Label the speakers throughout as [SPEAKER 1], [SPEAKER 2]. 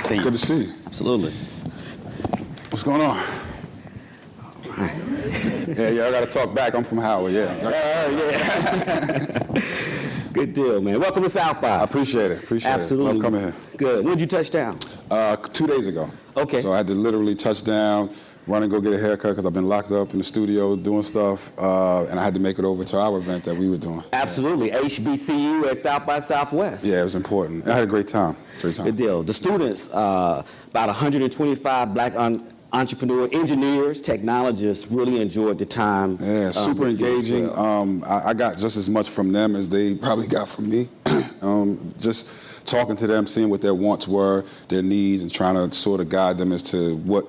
[SPEAKER 1] see you.
[SPEAKER 2] Good to see you.
[SPEAKER 1] Absolutely.
[SPEAKER 2] What's going on? Yeah, I got to talk back. I'm from Howard,
[SPEAKER 1] Yeah. Good deal, man. Welcome to South by.
[SPEAKER 2] I appreciate it.
[SPEAKER 1] Absolutely.
[SPEAKER 2] Love coming here.
[SPEAKER 1] Good. When did you touch down?
[SPEAKER 2] 2 days ago.
[SPEAKER 1] Okay.
[SPEAKER 2] So I had to literally touch down, run and go get a haircut because I've been locked up in the studio doing stuff, and I had to make it over to our event that we were doing.
[SPEAKER 1] Absolutely. HBCU at South by Southwest.
[SPEAKER 2] Yeah, it was important. I had a great time.
[SPEAKER 1] Good deal. The students, about 125 black entrepreneur engineers, technologists really enjoyed the time.
[SPEAKER 2] Yeah, super engaging. Well. I got just as much from them as they probably got from me. Just talking to them, seeing what their wants were, their needs, and trying to sort of guide them as to what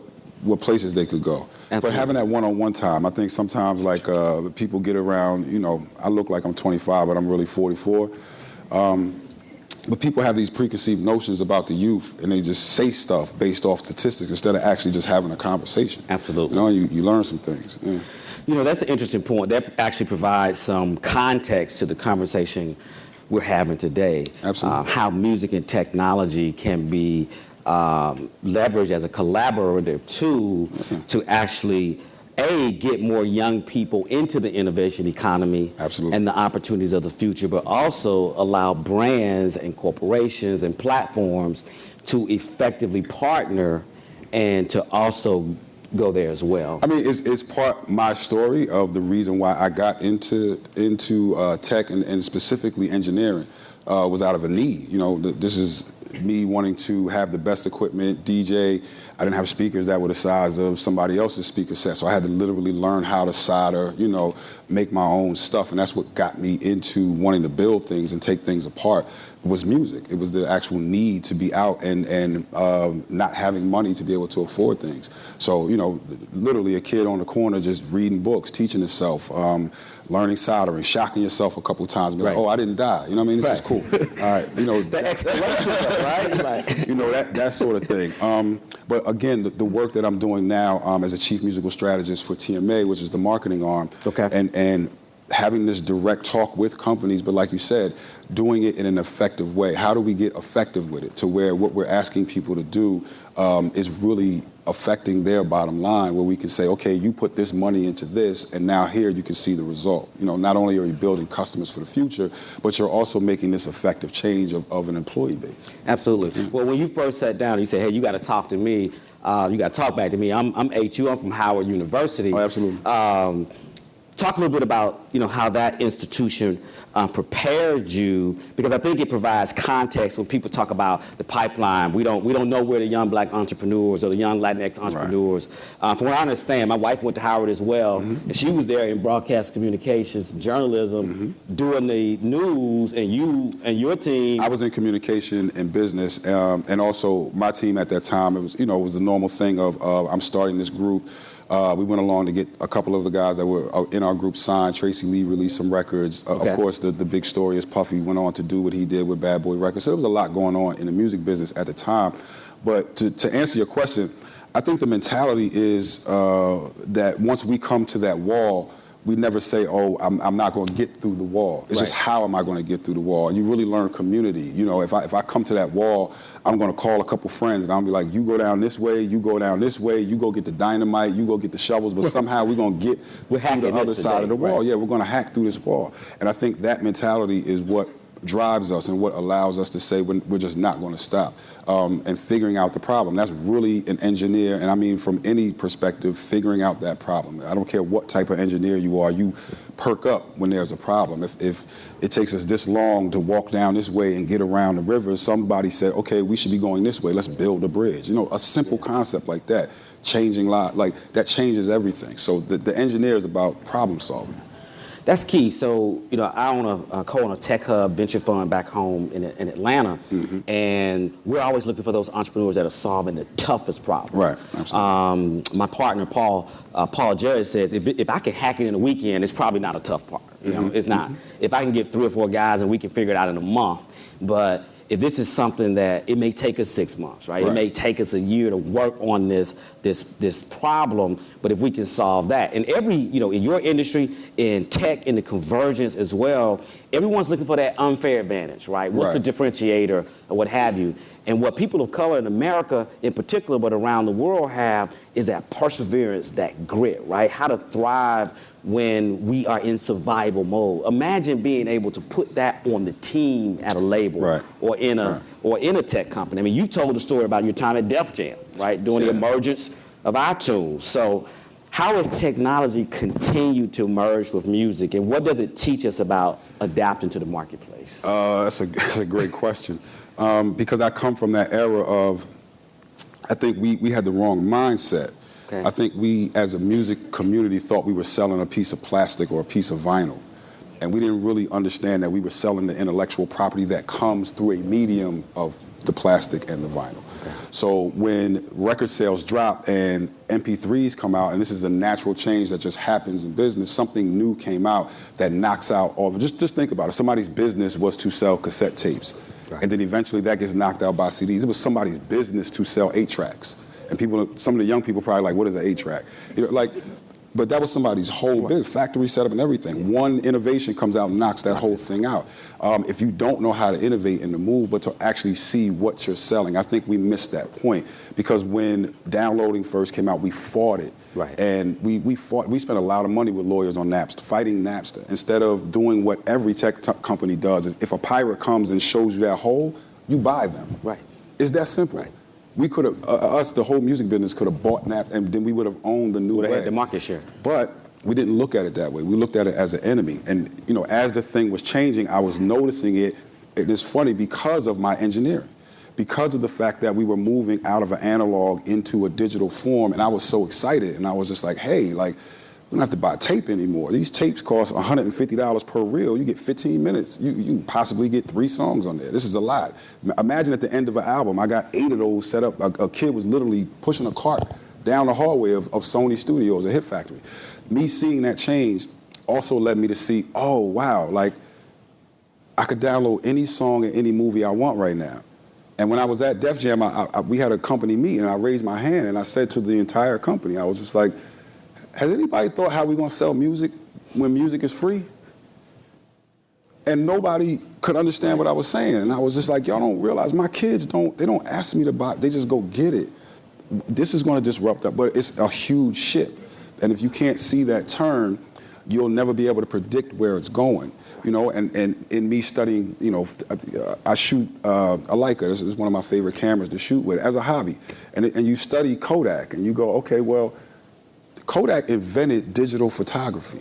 [SPEAKER 2] places they could go. Absolutely. But having that one-on-one time, I think sometimes like people get around, I look like I'm 25, but I'm really 44. But people have these preconceived notions about the youth, and they just say stuff based off statistics instead of actually just having a conversation.
[SPEAKER 1] Absolutely.
[SPEAKER 2] You learn some things. Yeah.
[SPEAKER 1] That's an interesting point. That actually provides some context to the conversation we're having today.
[SPEAKER 2] Absolutely.
[SPEAKER 1] How music and technology can be leveraged as a collaborative tool to actually get more young people into the innovation economy.
[SPEAKER 2] Absolutely.
[SPEAKER 1] And the opportunities of the future, but also allow brands and corporations and platforms to effectively partner and to also go there as well.
[SPEAKER 2] I mean, it's part my story of the reason why I got into tech and specifically engineering was out of a need. This is me wanting to have the best equipment, DJ. I didn't have speakers that were the size of somebody else's speaker set, so I had to literally learn how to solder, make my own stuff, and that's what got me into wanting to build things and take things apart. Was music. It was the actual need to be out and not having money to be able to afford things. So, literally a kid on the corner just reading books, teaching himself, learning soldering, shocking yourself a couple of times, be like, oh, I didn't die. You know what I mean? This is cool. All right,
[SPEAKER 1] the exploration, right?
[SPEAKER 2] That sort of thing. But again, the work that I'm doing now as a chief musical strategist for TMA, which is the marketing arm, and having this direct talk with companies, but like you said, doing it in an effective way. How do we get effective with it to where what we're asking people to do is really affecting their bottom line, where we can say, okay, you put this money into this, and now here you can see the result. Not only are you building customers for the future, but you're also making this effective change of an employee base.
[SPEAKER 1] Absolutely. Well, when you first sat down, you said, hey, you got to talk to me. You got to talk back to me. I'm HU. I'm from Howard University.
[SPEAKER 2] Oh, absolutely.
[SPEAKER 1] Talk a little bit about how that institution prepared you, because I think it provides context when people talk about the pipeline. We don't know where the young black entrepreneurs or the young Latinx entrepreneurs. Right. From what I understand, my wife went to Howard as well, and she was there in broadcast communications, journalism, doing the news, and you and your team.
[SPEAKER 2] I was in communication and business, and also my team at that time. It was it was the normal thing of I'm starting this group. We went along to get a couple of the guys that were in our group signed. Tracy Lee released some records. Of course, the big story is Puffy went on to do what he did with Bad Boy Records. So there was a lot going on in the music business at the time. But to answer your question, I think the mentality is that once we come to that wall, we never say, oh, I'm not going to get through the wall. It's just how am I going to get through the wall? And you really learn community. If I come to that wall, I'm going to call a couple friends and I'll be like, you go down this way, you go down this way, you go get the dynamite, you go get the shovels, but somehow we're going to get through the other side of the wall. Yeah, we're going to hack through this wall. And I think that mentality is what drives us and what allows us to say we're just not going to stop and figuring out the problem. That's really an engineer, and I mean from any perspective, figuring out that problem. I don't care what type of engineer you are, you perk up when there's a problem. If it takes us this long to walk down this way and get around the river, somebody said, okay, we should be going this way, let's build a bridge. A simple concept like that, changing lives, like that changes everything. So the engineer is about problem solving.
[SPEAKER 1] That's key. So, I own a co-own a tech hub venture fund back home in Atlanta, and we're always looking for those entrepreneurs that are solving the toughest problems.
[SPEAKER 2] Right. Absolutely.
[SPEAKER 1] My partner, Paul Jarrett, says if I can hack it in a weekend, it's probably not a tough part. It's not. If I can get 3 or 4 guys and we can figure it out in a month, but if this is something that it may take us 6 months, right? It may take us a year to work on this problem, but if we can solve that, and in your industry, in tech, in the convergence as well, everyone's looking for that unfair advantage, right? What's the differentiator or what have you? And what people of color in America in particular, but around the world have, is that perseverance, that grit, right? How to thrive when we are in survival mode. Imagine being able to put that on the team at a label or in a tech company. I mean, you told the story about your time at Def Jam, right? During the emergence of iTunes. So how has technology continued to merge with music, and what does it teach us about adapting to the marketplace?
[SPEAKER 2] That's a great question. Because I come from that era of, I think we had the wrong mindset. I think we, as a music community, thought we were selling a piece of plastic or a piece of vinyl. And we didn't really understand that we were selling the intellectual property that comes through a medium of the plastic and the vinyl. So when record sales drop and MP3s come out, and this is a natural change that just happens in business, something new came out that knocks out all of it. Just think about it. Somebody's business was to sell cassette tapes. And then eventually that gets knocked out by CDs. It was somebody's business to sell 8-tracks. And some of the young people probably like, what is an 8-track? But that was somebody's whole business, factory setup and everything. One innovation comes out and knocks that whole thing out. If you don't know how to innovate in the move, but to actually see what you're selling, I think we missed that point. Because when downloading first came out, we fought it. And we spent a lot of money with lawyers on Napster, fighting Napster, instead of doing what every tech company does. If a pirate comes and shows you that hole, you buy them. It's that simple. We could have, the whole music business could have bought Napster, and then we would have owned the new way.
[SPEAKER 1] Would have had the market share.
[SPEAKER 2] But we didn't look at it that way. We looked at it as an enemy. And as the thing was changing, I was noticing it. It is funny because of my engineering, because of the fact that we were moving out of an analog into a digital form, and I was so excited. And I was just like, hey, we don't have to buy tape anymore. These tapes cost $150 per reel. You get 15 minutes. You possibly get 3 songs on there. This is a lot. Imagine at the end of an album, I got 8 of those set up. A kid was literally pushing a cart down the hallway of Sony Studios, a Hit Factory. Me seeing that change also led me to see, oh, wow, I could download any song and any movie I want right now. And when I was at Def Jam, we had a company meeting, and I raised my hand, and I said to the entire company, I was just like, has anybody thought how we're going to sell music when music is free? And nobody could understand what I was saying. And I was just like, y'all don't realize my kids they don't ask me to buy, they just go get it. This is going to disrupt that, but it's a huge ship. And if you can't see that turn, you'll never be able to predict where it's going. And in me studying, I shoot a Leica. This is one of my favorite cameras to shoot with as a hobby. And you study Kodak, and you go, okay, well, Kodak invented digital photography,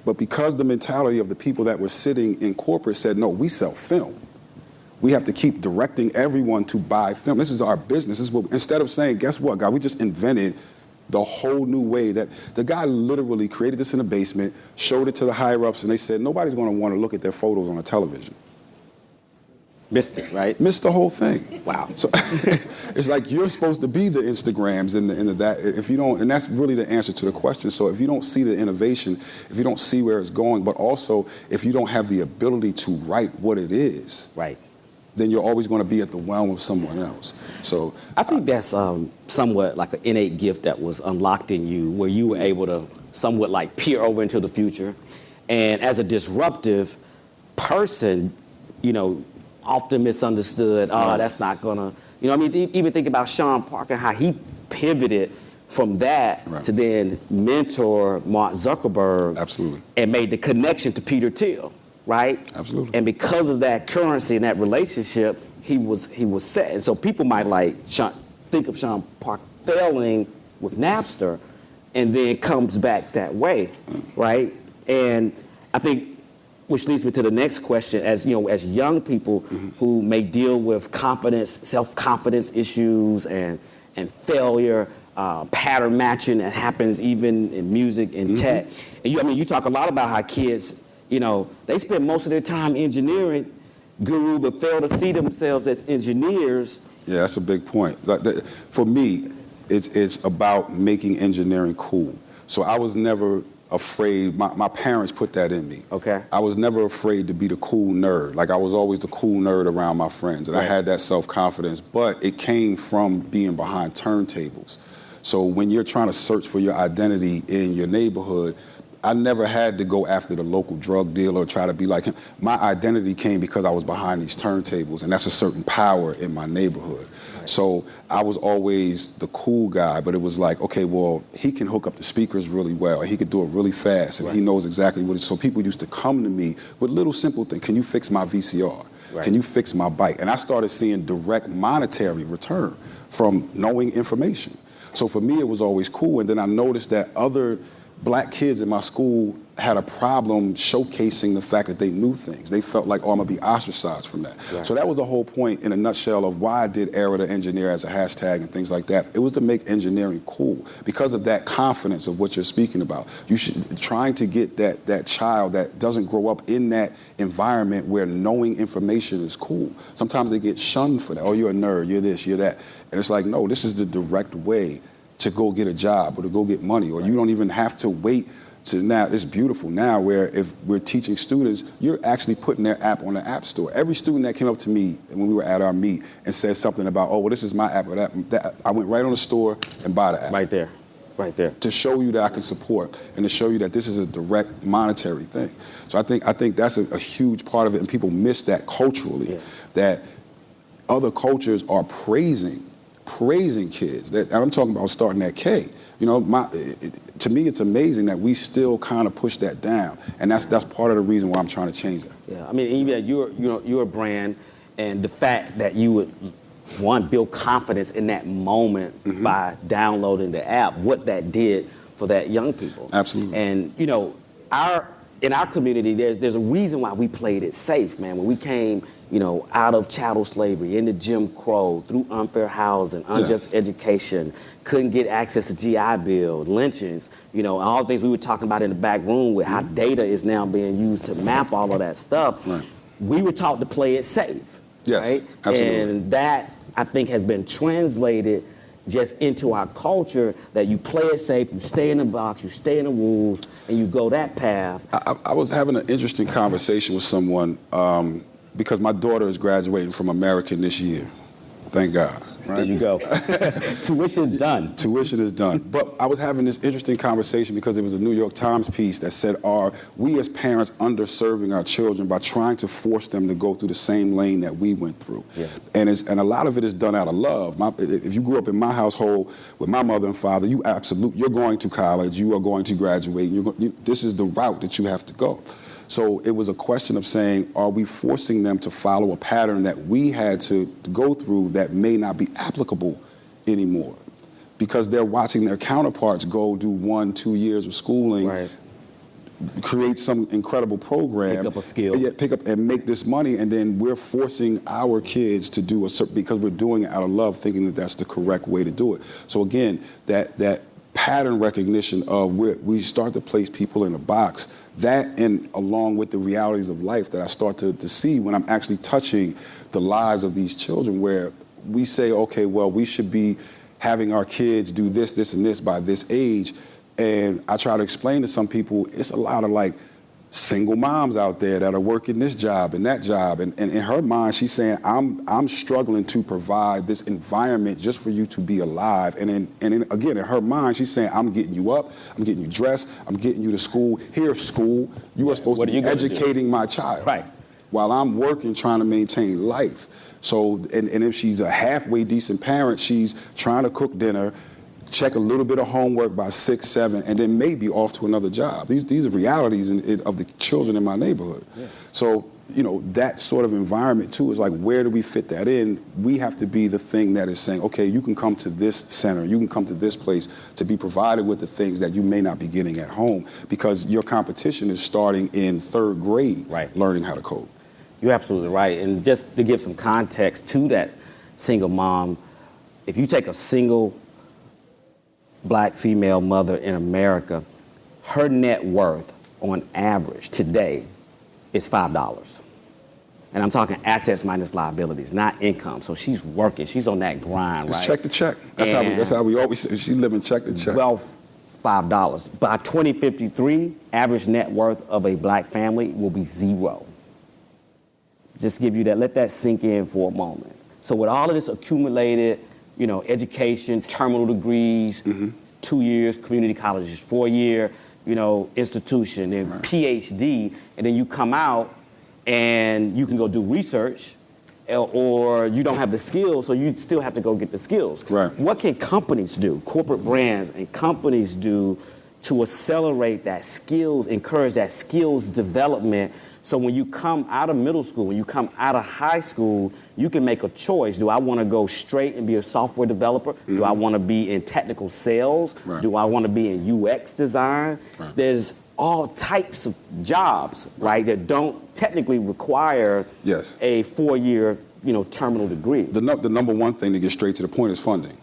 [SPEAKER 2] but because the mentality of the people that were sitting in corporate said, no, we sell film. We have to keep directing everyone to buy film. This is our business. This is what, instead of saying, guess what, God, we just invented the whole new way that the guy literally created this in the basement, showed it to the higher-ups, and they said, nobody's going to want to look at their photos on a television.
[SPEAKER 1] Missed it, right?
[SPEAKER 2] Missed the whole thing.
[SPEAKER 1] Wow.
[SPEAKER 2] So it's like you're supposed to be the Instagrams and that. If you don't, and that's really the answer to the question. So if you don't see the innovation, if you don't see where it's going, but also if you don't have the ability to write what it is, then you're always going to be at the realm of someone else. So
[SPEAKER 1] I think that's somewhat like an innate gift that was unlocked in you, where you were able to somewhat peer over into the future, and as a disruptive person, often misunderstood. That's not gonna, even think about Sean Parker, how he pivoted from that to then mentor Mark Zuckerberg.
[SPEAKER 2] Absolutely.
[SPEAKER 1] And made the connection to Peter Thiel, right?
[SPEAKER 2] Absolutely.
[SPEAKER 1] And because of that currency and that relationship, he was set. And so people might think of Sean Parker failing with Napster, and then comes back that way, right? And I think, which leads me to the next question, as young people who may deal with confidence, self-confidence issues and failure, pattern matching that happens even in music and tech. And you talk a lot about how kids, they spend most of their time engineering, guru, but fail to see themselves as engineers.
[SPEAKER 2] Yeah, that's a big point. For me, it's about making engineering cool. So I was never afraid. My parents put that in me.
[SPEAKER 1] Okay.
[SPEAKER 2] I was never afraid to be the cool nerd. Like, I was always the cool nerd around my friends, and I had that self-confidence, but it came from being behind turntables. So when you're trying to search for your identity in your neighborhood, I never had to go after the local drug dealer or try to be like him. My identity came because I was behind these turntables, and that's a certain power in my neighborhood. Right. So I was always the cool guy, but it was like, okay, well, he can hook up the speakers really well, and he could do it really fast, and he knows exactly what it is. So people used to come to me with little simple things. Can you fix my VCR? Right. Can you fix my bike? And I started seeing direct monetary return from knowing information. So for me, it was always cool. And then I noticed that other black kids in my school had a problem showcasing the fact that they knew things. They felt like, oh, I'm gonna be ostracized from that. Right. So that was the whole point in a nutshell of why I did Era to Engineer as a hashtag and things like that. It was to make engineering cool because of that confidence of what you're speaking about. You should trying to get that child that doesn't grow up in that environment where knowing information is cool. Sometimes they get shunned for that. Oh, you're a nerd, you're this, you're that. And it's like, no, this is the direct way to go get a job or to go get money, or you don't even have to wait to now. It's beautiful now where if we're teaching students, you're actually putting their app on the app store. Every student that came up to me when we were at our meet and said something about, oh, well, this is my app or that, I went right on the store and bought the app.
[SPEAKER 1] Right there. To
[SPEAKER 2] show you that I can support and to show you that this is a direct monetary thing. So I think that's a huge part of it, and people miss that culturally, that other cultures are praising kids. And I'm talking about starting at K. You know, to me, it's amazing that we still kind of push that down, and that's part of the reason why I'm trying to change that.
[SPEAKER 1] Yeah, I mean, even you're a brand, and the fact that you would build confidence in that moment by downloading the app, what that did for that young people.
[SPEAKER 2] Absolutely.
[SPEAKER 1] And in our community, there's a reason why we played it safe, man. When we came, out of chattel slavery, into Jim Crow, through unfair housing, unjust education, couldn't get access to GI Bill, lynchings, and all the things we were talking about in the back room with how data is now being used to map all of that stuff. Right. We were taught to play it safe.
[SPEAKER 2] Yes,
[SPEAKER 1] right?
[SPEAKER 2] Absolutely.
[SPEAKER 1] And that, I think, has been translated just into our culture, that you play it safe, you stay in the box, you stay in the rules, and you go that path.
[SPEAKER 2] I was having an interesting conversation with someone because my daughter is graduating from American this year. Thank God. Right?
[SPEAKER 1] There you go. Tuition is done.
[SPEAKER 2] Tuition is done. But I was having this interesting conversation because there was a New York Times piece that said, are we as parents underserving our children by trying to force them to go through the same lane that we went through? Yeah. And a lot of it is done out of love. If you grew up in my household with my mother and father, you're going to college, you are going to graduate, this is the route that you have to go. So it was a question of saying, are we forcing them to follow a pattern that we had to go through that may not be applicable anymore? Because they're watching their counterparts go do 1-2 years of schooling, right, create some incredible program,
[SPEAKER 1] pick up a skill,
[SPEAKER 2] pick up and make this money, and then we're forcing our kids to do because we're doing it out of love, thinking that that's the correct way to do it. So again, that pattern recognition of where we start to place people in a box, that and along with the realities of life that I start to see when I'm actually touching the lives of these children, where we say, okay, well, we should be having our kids do this, this, and this by this age. And I try to explain to some people, it's a lot of single moms out there that are working this job and that job. And in her mind, she's saying, I'm struggling to provide this environment just for you to be alive. And again, in her mind, she's saying, I'm getting you up, I'm getting you dressed, I'm getting you to school. Here's school. You are supposed to be educating my child.
[SPEAKER 1] Right.
[SPEAKER 2] While I'm working, trying to maintain life. So, and if she's a halfway decent parent, she's trying to cook dinner, check a little bit of homework by 6, 7, and then maybe off to another job. These are realities of the children in my neighborhood. Yeah. So, that sort of environment too is where do we fit that in? We have to be the thing that is saying, okay, you can come to this center, you can come to this place to be provided with the things that you may not be getting at home, because your competition is starting in 3rd grade, right, learning how to code.
[SPEAKER 1] You're absolutely right. And just to give some context to that single mom, if you take a single Black female mother in America, her net worth on average today is $5. And I'm talking assets minus liabilities, not income. So she's working, she's on that grind, right?
[SPEAKER 2] It's check to check. That's how we always say, she's living check to check.
[SPEAKER 1] Well, $5. By 2053, average net worth of a black family will be 0. Just give you that, let that sink in for a moment. So with all of this accumulated, education, terminal degrees, 2 years, community colleges, 4-year, institution, and PhD, and then you come out and you can go do research, or you don't have the skills, so you still have to go get the skills.
[SPEAKER 2] Right.
[SPEAKER 1] What can companies do, corporate brands and companies do to accelerate that skills, encourage that skills development, so when you come out of middle school, when you come out of high school, you can make a choice. Do I want to go straight and be a software developer? Do I want to be in technical sales?
[SPEAKER 2] Right.
[SPEAKER 1] Do I want to be in UX design?
[SPEAKER 2] Right.
[SPEAKER 1] There's all types of jobs, right, that don't technically require
[SPEAKER 2] Yes.
[SPEAKER 1] a 4-year, terminal degree.
[SPEAKER 2] The number one thing to get straight to the point is funding,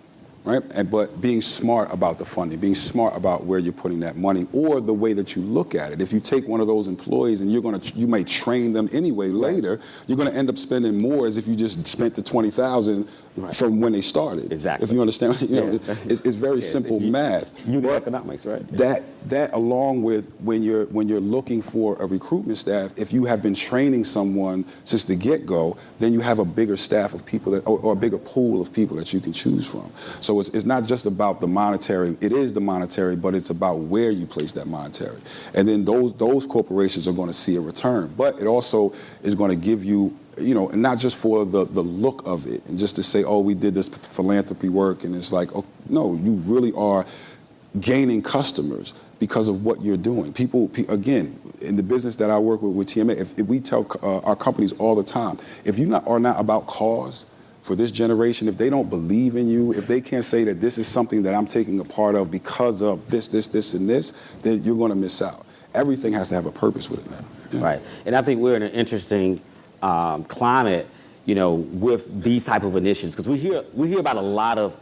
[SPEAKER 2] right? But being smart about the funding, being smart about where you're putting that money, or the way that you look at it. If you take one of those employees and you may train them anyway later, you're going to end up spending more as if you just spent the $20,000 from when they started.
[SPEAKER 1] Exactly.
[SPEAKER 2] If you understand, it's very simple math.
[SPEAKER 1] Unit economics, right?
[SPEAKER 2] That along with when you're looking for a recruitment staff, if you have been training someone since the get-go, then you have a bigger staff of people or a bigger pool of people that you can choose from. So it's not just about the monetary. It is the monetary, but it's about where you place that monetary. And then those corporations are going to see a return. But it also is going to give you, and not just for the look of it, and just to say, oh, we did this philanthropy work, and it's like, oh, no, you really are gaining customers because of what you're doing. People, again, in the business that I work with TMA, if we tell our companies all the time, if you are not about cause for this generation, if they don't believe in you, if they can't say that this is something that I'm taking a part of because of this, and this, then you're going to miss out. Everything has to have a purpose with it now. Yeah.
[SPEAKER 1] Right. And I think we're in an interesting climate, with these type of initiatives, because we hear about a lot of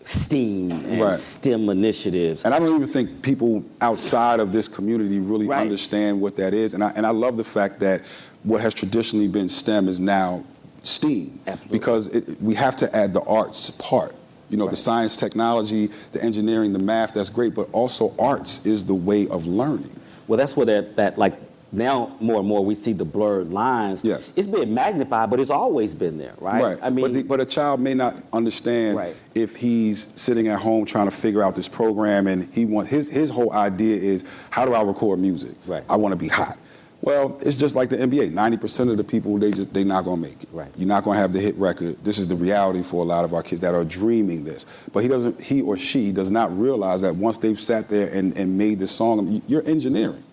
[SPEAKER 1] STEAM and STEM initiatives.
[SPEAKER 2] And I don't even think people outside of this community really understand what that is. And I love the fact that what has traditionally been STEM is now STEAM. Absolutely. Because we have to add the arts part. The science, technology, the engineering, the math, that's great, but also arts is the way of learning.
[SPEAKER 1] Well, that's where that now more and more we see the blurred lines.
[SPEAKER 2] Yes. It's
[SPEAKER 1] been magnified, but it's always been there, right?
[SPEAKER 2] Right.
[SPEAKER 1] I mean,
[SPEAKER 2] but a child may not understand if he's sitting at home trying to figure out this program, and he wants his whole idea is, how do I record music?
[SPEAKER 1] Right.
[SPEAKER 2] I want to be hot. Well, it's just like the NBA. 90% of the people, they're not going to make it.
[SPEAKER 1] Right.
[SPEAKER 2] You're not going to have the hit record. This is the reality for a lot of our kids that are dreaming this. But he or she does not realize that once they've sat there and made this song, you're engineering.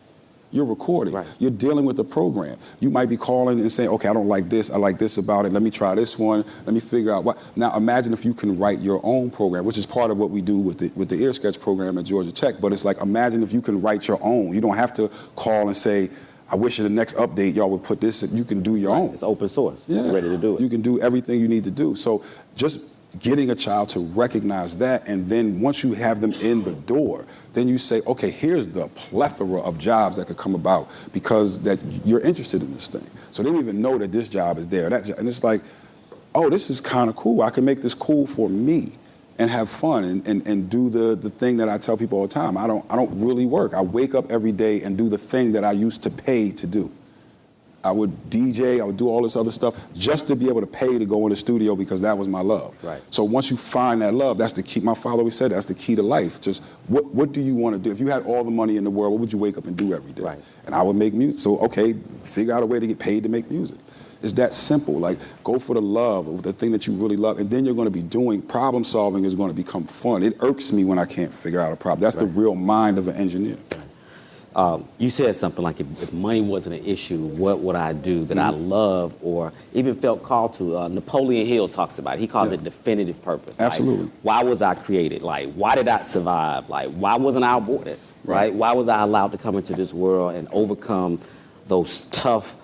[SPEAKER 2] You're recording. Right. You're dealing with the program. You might be calling and saying, okay, I don't like this. I like this about it. Let me try this one. Let me figure out what. Now, imagine if you can write your own program, which is part of what we do with the Ear Sketch program at Georgia Tech. But it's like, imagine if you can write your own. You don't have to call and say, I wish in the next update y'all would put this. You can do your own.
[SPEAKER 1] It's open source.
[SPEAKER 2] Yeah.
[SPEAKER 1] You're ready to do it.
[SPEAKER 2] You can do everything you need to do. So just getting a child to recognize that, and then once you have them in the door, then you say, okay, here's the plethora of jobs that could come about because that you're interested in this thing. So they don't even know that this job is there. And it's like, oh, this is kind of cool. I can make this cool for me and have fun and do the thing that I tell people all the time. I don't really work. I wake up every day and do the thing that I used to pay to do. I would DJ, I would do all this other stuff just to be able to pay to go in the studio because that was my love. Right. So once you find that love, that's the key. My father always said that's the key to life. Just what do you want to do? If you had all the money in the world, what would you wake up and do every day? Right. And I would make music. So, okay, figure out a way to get paid to make music. It's that simple. Like, go for the love of the thing that you really love, and then you're going to be doing problem solving is going to become fun. It irks me when I can't figure out a problem. That's the real mind of an engineer.
[SPEAKER 1] You said something like, if money wasn't an issue, what would I do that I love or even felt called to? Napoleon Hill talks about it. He calls it definitive purpose.
[SPEAKER 2] Absolutely.
[SPEAKER 1] Like, why was I created? Like, why did I survive? Like, why wasn't I aborted? Right? Why was I allowed to come into this world and overcome those tough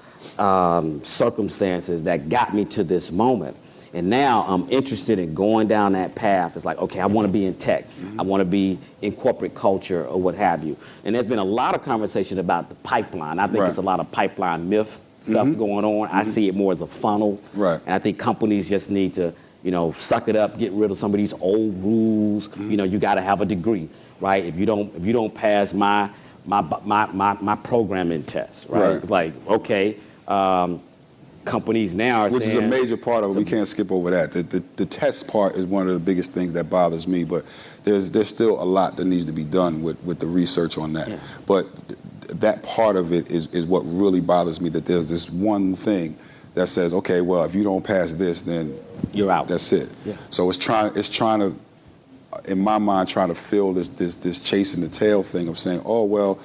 [SPEAKER 1] circumstances that got me to this moment? And now I'm interested in going down that path. It's like, okay, I want to be in tech. I want to be in corporate culture or what have you. And there's been a lot of conversation about the pipeline. I think there's a lot of pipeline myth stuff going on. I see it more as a funnel. Right. And I think companies just need to suck it up, get rid of some of these old rules. You got to have a degree, right? If you don't pass my programming test, right? It's like, okay, companies now are
[SPEAKER 2] which
[SPEAKER 1] saying,
[SPEAKER 2] is a major part of it. We can't skip over that. The test part is one of the biggest things that bothers me, but there's still a lot that needs to be done with the research on that.
[SPEAKER 1] Yeah.
[SPEAKER 2] But that part of it is what really bothers me, that there's this one thing that says, okay, well, if you don't pass this, then
[SPEAKER 1] you're out.
[SPEAKER 2] That's it.
[SPEAKER 1] Yeah.
[SPEAKER 2] So it's trying to, in my mind, trying to fill this chasing the tail thing of saying, oh, well,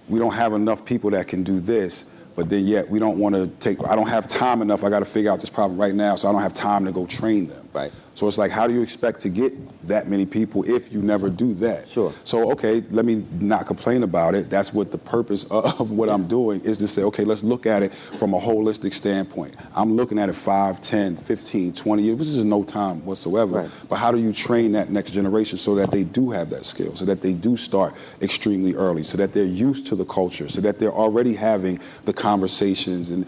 [SPEAKER 2] we don't have enough people that can do this, but then yet we don't want to I don't have time enough. I got to figure out this problem right now, so I don't have time to go train them.
[SPEAKER 1] Right.
[SPEAKER 2] So it's like, how do you expect to get that many people if you never do that?
[SPEAKER 1] Sure.
[SPEAKER 2] So, okay, let me not complain about it. That's what the purpose of what I'm doing is to say, okay, let's look at it from a holistic standpoint. I'm looking at it 5, 10, 15, 20 years, which is no time whatsoever.
[SPEAKER 1] Right.
[SPEAKER 2] But how do you train that next generation so that they do have that skill, so that they do start extremely early, so that they're used to the culture, so that they're already having the conversations? And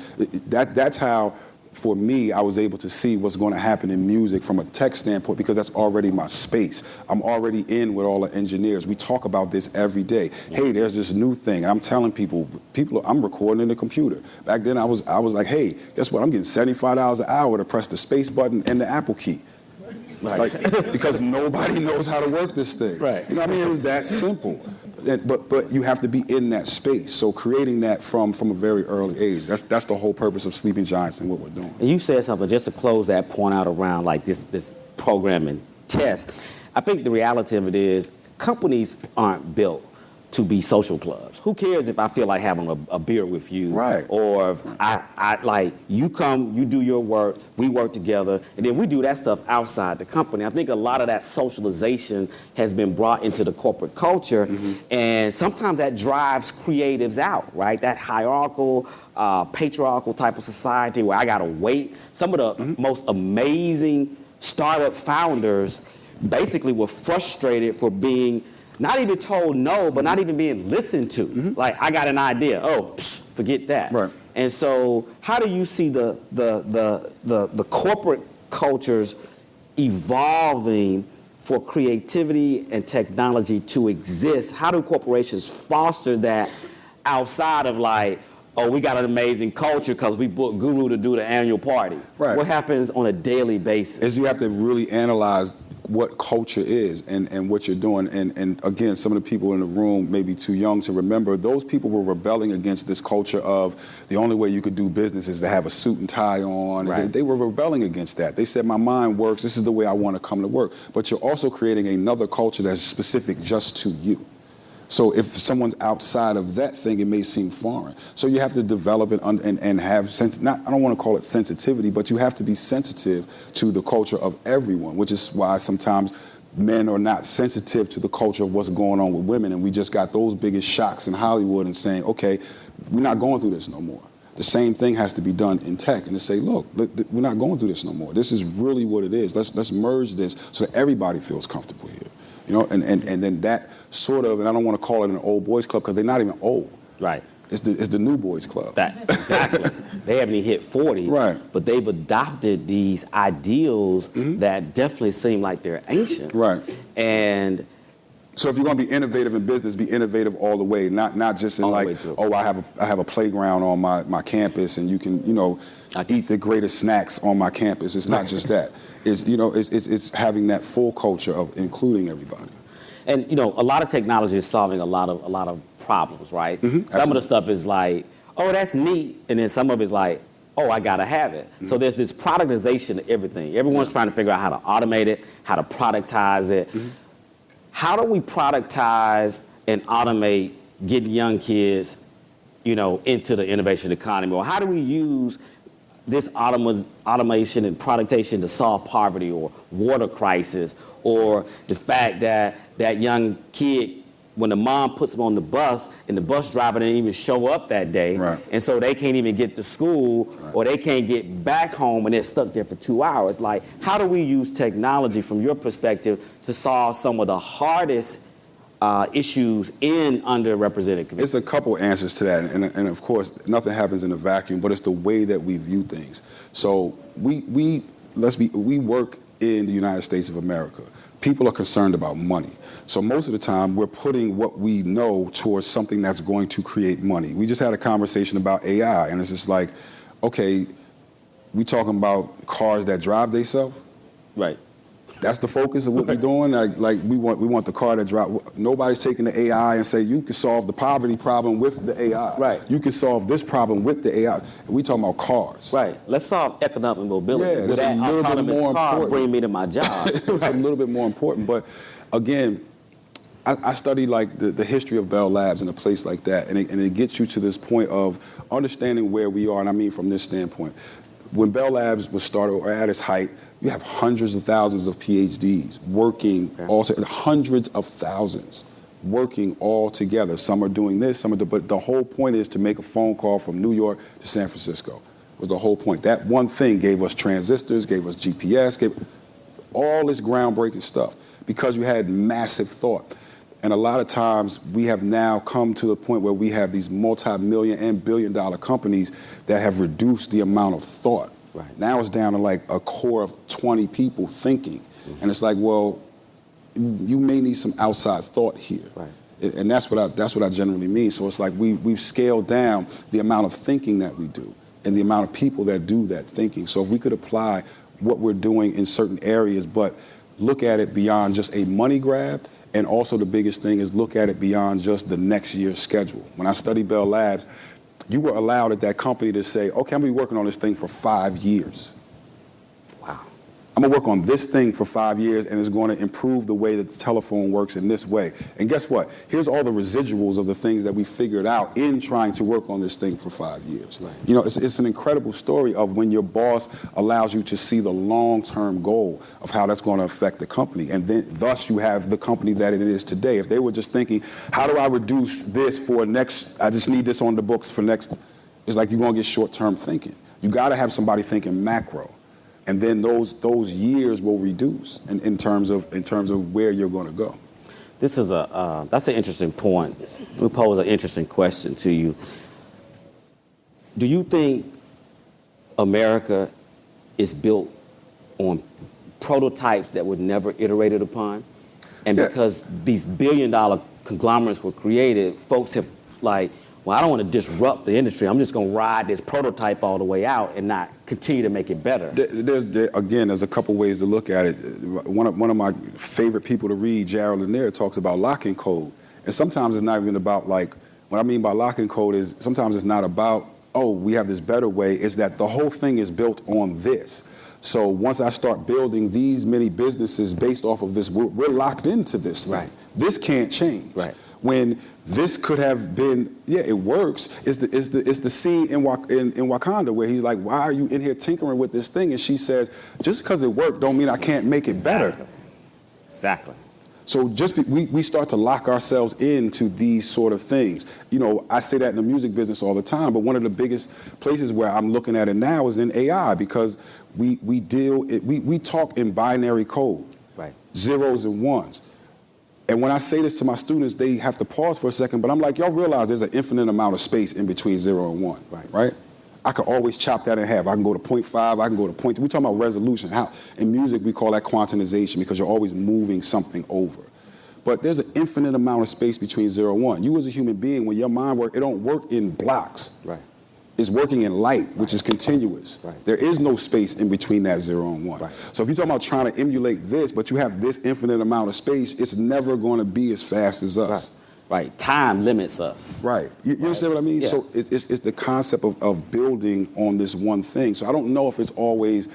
[SPEAKER 2] that's how, for me, I was able to see what's going to happen in music from a tech standpoint, because that's already my space. I'm already in with all the engineers. We talk about this every day. Hey, there's this new thing. I'm telling people, I'm recording in the computer. Back then, I was like, hey, guess what? I'm getting $75 an hour to press the space button and the Apple key.
[SPEAKER 1] Right.
[SPEAKER 2] Like, because nobody knows how to work this thing.
[SPEAKER 1] Right.
[SPEAKER 2] You know what I mean? It was that simple. But you have to be in that space. So creating that from a very early age, that's the whole purpose of Sleeping Giants and what we're doing.
[SPEAKER 1] And you said something, just to close that point out around like this programming test. I think the reality of it is companies aren't built to be social clubs. Who cares if I feel like having a beer with you?
[SPEAKER 2] Right.
[SPEAKER 1] Or if I like, you come, you do your work, we work together, and then we do that stuff outside the company. I think a lot of that socialization has been brought into the corporate culture, and sometimes that drives creatives out, right? That hierarchical, patriarchal type of society where I gotta wait. Some of the most amazing startup founders basically were frustrated for being not even told no, but not even being listened to. Like, I got an idea. Oh, forget that.
[SPEAKER 2] Right.
[SPEAKER 1] And so, how do you see the corporate cultures evolving for creativity and technology to exist? How do corporations foster that outside of like, oh, we got an amazing culture because we booked Guru to do the annual party?
[SPEAKER 2] Right.
[SPEAKER 1] What happens on a daily basis?
[SPEAKER 2] Is you have to really analyze what culture is and what you're doing. And again, some of the people in the room may be too young to remember, those people were rebelling against this culture of the only way you could do business is to have a suit and tie on.
[SPEAKER 1] Right.
[SPEAKER 2] They were rebelling against that. They said, my mind works, this is the way I want to come to work. But you're also creating another culture that's specific just to you. So if someone's outside of that thing, it may seem foreign. So you have to develop it and have sense. I don't want to call it sensitivity, but you have to be sensitive to the culture of everyone, which is why sometimes men are not sensitive to the culture of what's going on with women. And we just got those biggest shocks in Hollywood and saying, okay, we're not going through this no more. The same thing has to be done in tech, and to say, look, we're not going through this no more. This is really what it is. Let's merge this so that everybody feels comfortable here. You know, and then that sort of, and I don't want to call it an old boys club because they're not even old.
[SPEAKER 1] Right.
[SPEAKER 2] It's the new boys club.
[SPEAKER 1] Exactly. They haven't even hit 40,
[SPEAKER 2] right?
[SPEAKER 1] But they've adopted these ideals that definitely seem like they're ancient.
[SPEAKER 2] Right.
[SPEAKER 1] And
[SPEAKER 2] so if you're going to be innovative in business, be innovative all the way, not just in like, oh, I have a playground on my campus and you can, eat the greatest snacks on my campus. It's not just that. It's having that full culture of including everybody.
[SPEAKER 1] And a lot of technology is solving a lot of problems, right? Some of the stuff is like, oh, that's neat, and then some of it's like, oh, I gotta have it. So there's this productization of everything. Everyone's trying to figure out how to automate it, how to productize it. How do we productize and automate getting young kids, into the innovation economy? Or how do we use this automation and productation to solve poverty or water crisis, or the fact that that young kid, when the mom puts them on the bus and the bus driver didn't even show up that day, and so they can't even get to school, or they can't get back home and they're stuck there for 2 hours. Like, how do we use technology from your perspective to solve some of the hardest issues in underrepresented communities?
[SPEAKER 2] It's a couple answers to that, and of course, nothing happens in a vacuum, but it's the way that we view things. So we work in the United States of America. People are concerned about money. So most of the time, we're putting what we know towards something that's going to create money. We just had a conversation about AI, and it's just like, okay, we talking about cars that drive themselves?
[SPEAKER 1] Right.
[SPEAKER 2] That's the focus of what we're doing. Like we want the car that drive. Nobody's taking the AI and say you can solve the poverty problem with the AI.
[SPEAKER 1] Right.
[SPEAKER 2] You can solve this problem with the AI. We talking about cars.
[SPEAKER 1] Right. Let's solve economic mobility.
[SPEAKER 2] Yeah,
[SPEAKER 1] Will that
[SPEAKER 2] a little bit
[SPEAKER 1] autonomous
[SPEAKER 2] more
[SPEAKER 1] car
[SPEAKER 2] important.
[SPEAKER 1] bring me to my job?
[SPEAKER 2] It's a little bit more important. But again, I study like the history of Bell Labs in a place like that, and it gets you to this point of understanding where we are. And I mean from this standpoint, when Bell Labs was started or at its height, you have hundreds of thousands of PhDs working hundreds of thousands working all together. Some are doing this, but the whole point is to make a phone call from New York to San Francisco. Was the whole point. That one thing gave us transistors, gave us GPS, gave all this groundbreaking stuff because you had massive thought. And a lot of times we have now come to the point where we have these multi-million and billion-dollar companies that have reduced the amount of thought.
[SPEAKER 1] Right.
[SPEAKER 2] Now it's down to like a core of 20 people thinking. Mm-hmm. And it's like, well, you may need some outside thought here. Right. And that's what I generally mean. So it's like we've scaled down the amount of thinking that we do and the amount of people that do that thinking. So if we could apply what we're doing in certain areas, but look at it beyond just a money grab, and also the biggest thing is look at it beyond just the next year's schedule. When I studied Bell Labs, you were allowed at that company to say, okay, I'm gonna be working on this thing for 5 years.
[SPEAKER 1] Wow.
[SPEAKER 2] I'm gonna work on this thing for 5 years, and it's gonna improve the way that the telephone works in this way. And guess what? Here's all the residuals of the things that we figured out in trying to work on this thing for 5 years.
[SPEAKER 1] Right.
[SPEAKER 2] You know, it's an incredible story of when your boss allows you to see the long-term goal of how that's gonna affect the company. And then thus you have the company that it is today. If they were just thinking, how do I reduce this for next, I just need this on the books for next, it's like you're gonna get short-term thinking. You gotta have somebody thinking macro. And then those years will reduce in terms of where you're going to go.
[SPEAKER 1] This is that's an interesting point. We pose an interesting question to you. Do you think America is built on prototypes that were never iterated upon? And because these billion-dollar conglomerates were created, folks have like, well, I don't want to disrupt the industry. I'm just going to ride this prototype all the way out and not continue to make it better.
[SPEAKER 2] There's a couple ways to look at it. One of my favorite people to read, Gerald Lanier, talks about lock and code. And sometimes it's not even about like, what I mean by lock and code is sometimes it's not about, oh, we have this better way. It's that the whole thing is built on this. So once I start building these many businesses based off of this, we're locked into this thing. Right. This can't change. Right. When this could have been, yeah, it works. It's the scene in Wakanda where he's like, why are you in here tinkering with this thing? And she says, just because it worked don't mean I can't make it better.
[SPEAKER 1] Exactly.
[SPEAKER 2] So we start to lock ourselves into these sort of things. You know, I say that in the music business all the time, but one of the biggest places where I'm looking at it now is in AI because we talk in binary code, right? Zeros and ones. And when I say this to my students, they have to pause for a second, but I'm like, y'all realize there's an infinite amount of space in between 0 and 1, right? I could always chop that in half. I can go to 0.5, I can go to 0.2. We're talking about resolution. How in music we call that quantization because you're always moving something over. But there's an infinite amount of space between 0 and 1. You as a human being, when your mind works, it don't work in blocks. Right. It's working in light, which is continuous. Right. There is no space in between that 0 and 1. Right. So if you're talking about trying to emulate this, but you have this infinite amount of space, it's never going to be as fast as us.
[SPEAKER 1] Right. Time limits us.
[SPEAKER 2] Right. You understand what I mean? Yeah. So it's the concept of building on this one thing. So I don't know if it's always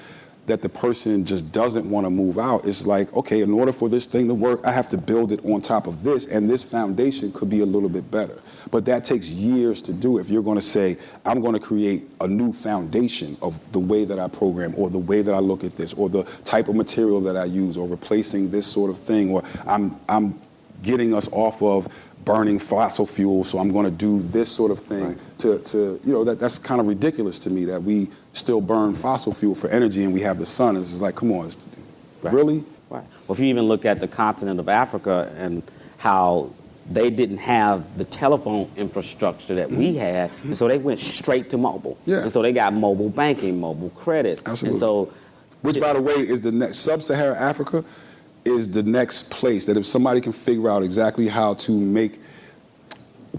[SPEAKER 2] that the person just doesn't want to move out. It's like, okay, in order for this thing to work, I have to build it on top of this, and this foundation could be a little bit better. But that takes years to do if you're going to say, I'm going to create a new foundation of the way that I program or the way that I look at this or the type of material that I use or replacing this sort of thing, or I'm getting us off of burning fossil fuel, so I'm going to do this sort of thing to you know, that's kind of ridiculous to me that we still burn fossil fuel for energy and we have the sun. It's just like, come on, really?
[SPEAKER 1] Right. Well, if you even look at the continent of Africa and how they didn't have the telephone infrastructure that we had, and so they went straight to mobile. Yeah. And so they got mobile banking, mobile credit.
[SPEAKER 2] Absolutely.
[SPEAKER 1] And so
[SPEAKER 2] Which, by the way, is the next, Sub-Saharan Africa is the next place that if somebody can figure out exactly how to make,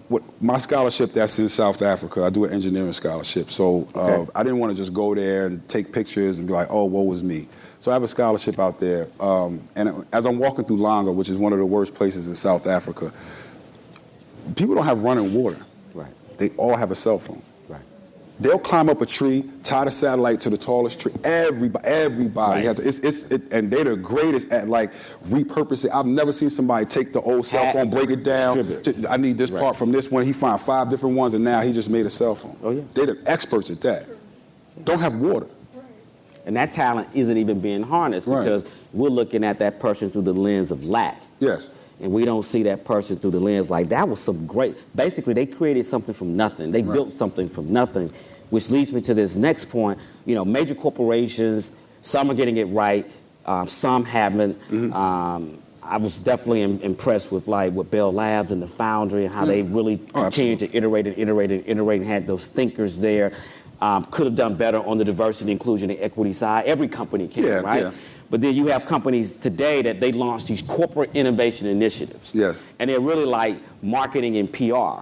[SPEAKER 2] what my scholarship that's in South Africa, I do an engineering scholarship. So I didn't want to just go there and take pictures and be like, oh, woe is me. So I have a scholarship out there. And as I'm walking through Langa, which is one of the worst places in South Africa, people don't have running water.
[SPEAKER 1] Right.
[SPEAKER 2] They all have a cell phone.
[SPEAKER 1] Right.
[SPEAKER 2] They'll climb up a tree, tie the satellite to the tallest tree. Everybody has and they're the greatest at like repurposing. I've never seen somebody take the old cell phone, break it down. I need this part from this one. He found 5 different ones, and now he just made a cell phone.
[SPEAKER 1] Oh yeah,
[SPEAKER 2] they're the experts at that. Don't have water.
[SPEAKER 1] And that talent isn't even being harnessed because we're looking at that person through the lens of lack.
[SPEAKER 2] Yes.
[SPEAKER 1] And we don't see that person through the lens like that was some great. Basically, they created something from nothing. They built something from nothing, which leads me to this next point. You know, major corporations, some are getting it right, some haven't. I was definitely impressed with with Bell Labs and the Foundry and how they really continued to iterate and had those thinkers there. Could have done better on the diversity, inclusion, and equity side. Every company can, right? Yeah. But then you have companies today that they launch these corporate innovation initiatives.
[SPEAKER 2] Yes.
[SPEAKER 1] And they're really like marketing and PR.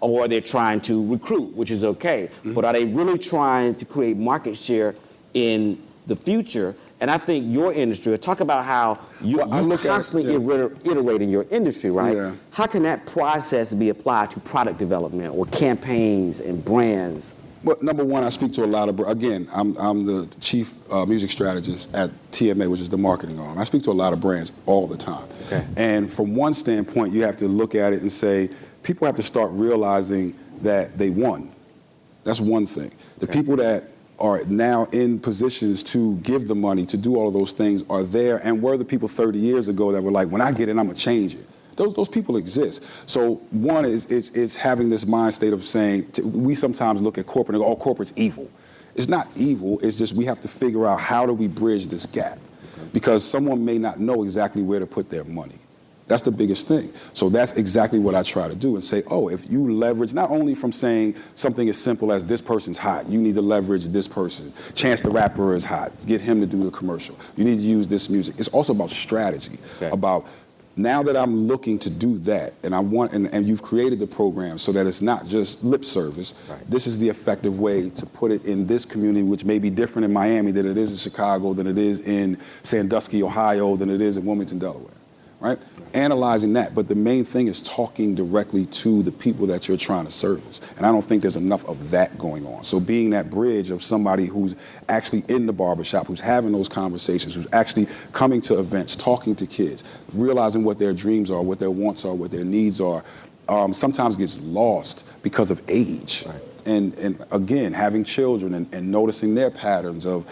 [SPEAKER 1] Or they're trying to recruit, which is okay. But are they really trying to create market share in the future? And I think your industry, talk about how you constantly iterating your industry, right?
[SPEAKER 2] Yeah.
[SPEAKER 1] How can that process be applied to product development or campaigns and brands?
[SPEAKER 2] Well, number one, I speak to a lot of, again, I'm the chief music strategist at TMA, which is the marketing arm. I speak to a lot of brands all the time.
[SPEAKER 1] Okay.
[SPEAKER 2] And from one standpoint, you have to look at it and say, people have to start realizing that they won. That's one thing. The people that are now in positions to give the money, to do all of those things are there and were the people 30 years ago that were like, when I get in, I'm going to change it. Those people exist. So one is having this mind state of saying, we sometimes look at corporate and go, oh, corporate's evil. It's not evil, it's just we have to figure out how do we bridge this gap. Because someone may not know exactly where to put their money. That's the biggest thing. So that's exactly what I try to do and say, oh, if you leverage, not only from saying something as simple as this person's hot, you need to leverage this person. Chance the Rapper is hot, get him to do the commercial. You need to use this music. It's also about strategy, about now that I'm looking to do that, and I want, and you've created the program so that it's not just lip service. This is the effective way to put it in this community, which may be different in Miami than it is in Chicago, than it is in Sandusky, Ohio, than it is in Wilmington, Delaware. Right? Analyzing that, but the main thing is talking directly to the people that you're trying to service. And I don't think there's enough of that going on. So being that bridge of somebody who's actually in the barbershop, who's having those conversations, who's actually coming to events, talking to kids, realizing what their dreams are, what their wants are, what their needs are, sometimes gets lost because of age. And again, having children and noticing their patterns of,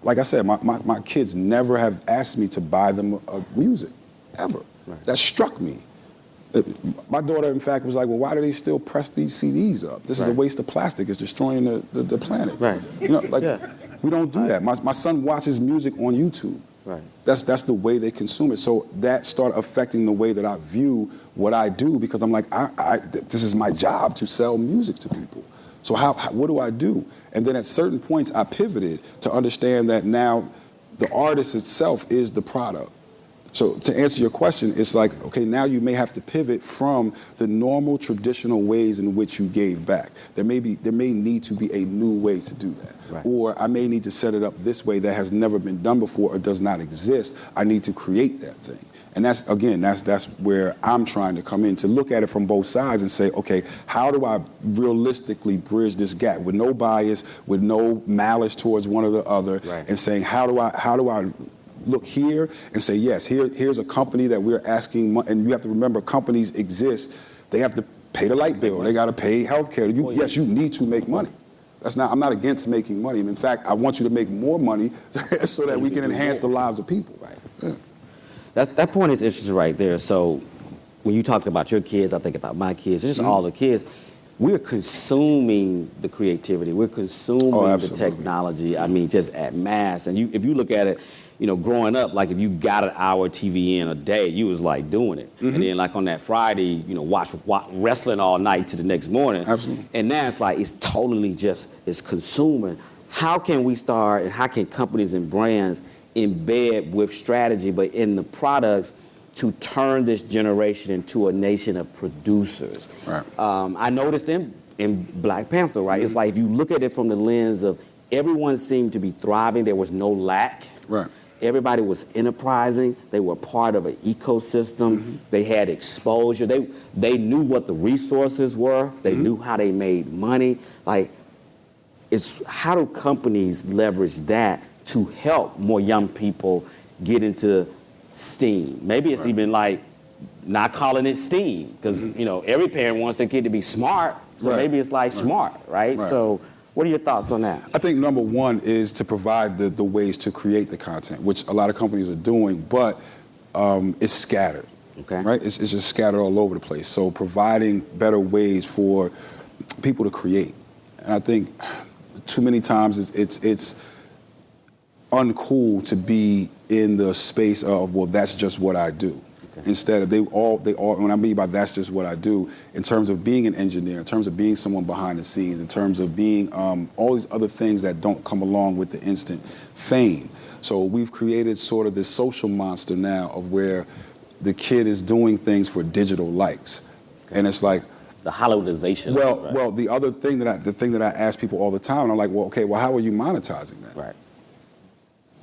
[SPEAKER 2] like I said, my kids never have asked me to buy them music. Ever. That struck me. My daughter, in fact, was like, well, why do they still press these CDs up? This is a waste of plastic. It's destroying the planet. You know, like, we don't do that. My son watches music on YouTube. That's the way they consume it. So that started affecting the way that I view what I do, because I'm like, this is my job to sell music to people. So what do I do? And then at certain points, I pivoted to understand that now the artist itself is the product. So to answer your question, it's like, okay, now you may have to pivot from the normal traditional ways in which you gave back. There may need to be a new way to do that. Or I may need to set it up this way that has never been done before or does not exist. I need to create that thing. And that's, again, that's where I'm trying to come in, to look at it from both sides and say, okay, how do I realistically bridge this gap with no bias, with no malice towards one or the other, and saying, how do I look here and say, yes, here's a company that we're asking, and you have to remember, companies exist. They have to pay the light bill. They got to pay health care. Yes, you need to make money. I'm not against making money. And in fact, I want you to make more money so that we can enhance the lives of people.
[SPEAKER 1] That point is interesting right there. So when you talk about your kids, I think about my kids, just all the kids. We're consuming the creativity. We're consuming the technology. I mean, just at mass. And if you look at it, you know, growing up, like if you got an hour TV in a day, you was like doing it. And then like on that Friday, you know, watch wrestling all night to the next morning. And now it's like, it's totally just, it's consuming. how can we start and how can companies and brands embed with strategy, but in the products, to turn this generation into a nation of producers?
[SPEAKER 2] Right.
[SPEAKER 1] I noticed in Black Panther, right? It's like if you look at it from the lens of everyone seemed to be thriving, there was no lack.
[SPEAKER 2] Right.
[SPEAKER 1] Everybody was enterprising. They were part of an ecosystem. They had exposure. They knew what the resources were. They knew how they made money. Like, it's how do companies leverage that to help more young people get into STEAM? Maybe it's even like not calling it STEAM because every parent wants their kid to be smart. So maybe it's like smart, right? So what are your thoughts on that?
[SPEAKER 2] I think number one is to provide the ways to create the content, which a lot of companies are doing, but it's scattered.
[SPEAKER 1] Okay.
[SPEAKER 2] Right? It's just scattered all over the place. So providing better ways for people to create. And I think too many times it's uncool to be in the space of, well, that's just what I do. Okay. Instead of they all, when I mean by that's just what I do, in terms of being an engineer, in terms of being someone behind the scenes, in terms of being all these other things that don't come along with the instant fame. So we've created sort of this social monster now of where the kid is doing things for digital likes. Okay. And it's like,
[SPEAKER 1] the Hollywoodization.
[SPEAKER 2] Well, the thing that I ask people all the time, and I'm like, well, okay, well, how are you monetizing that?
[SPEAKER 1] Right.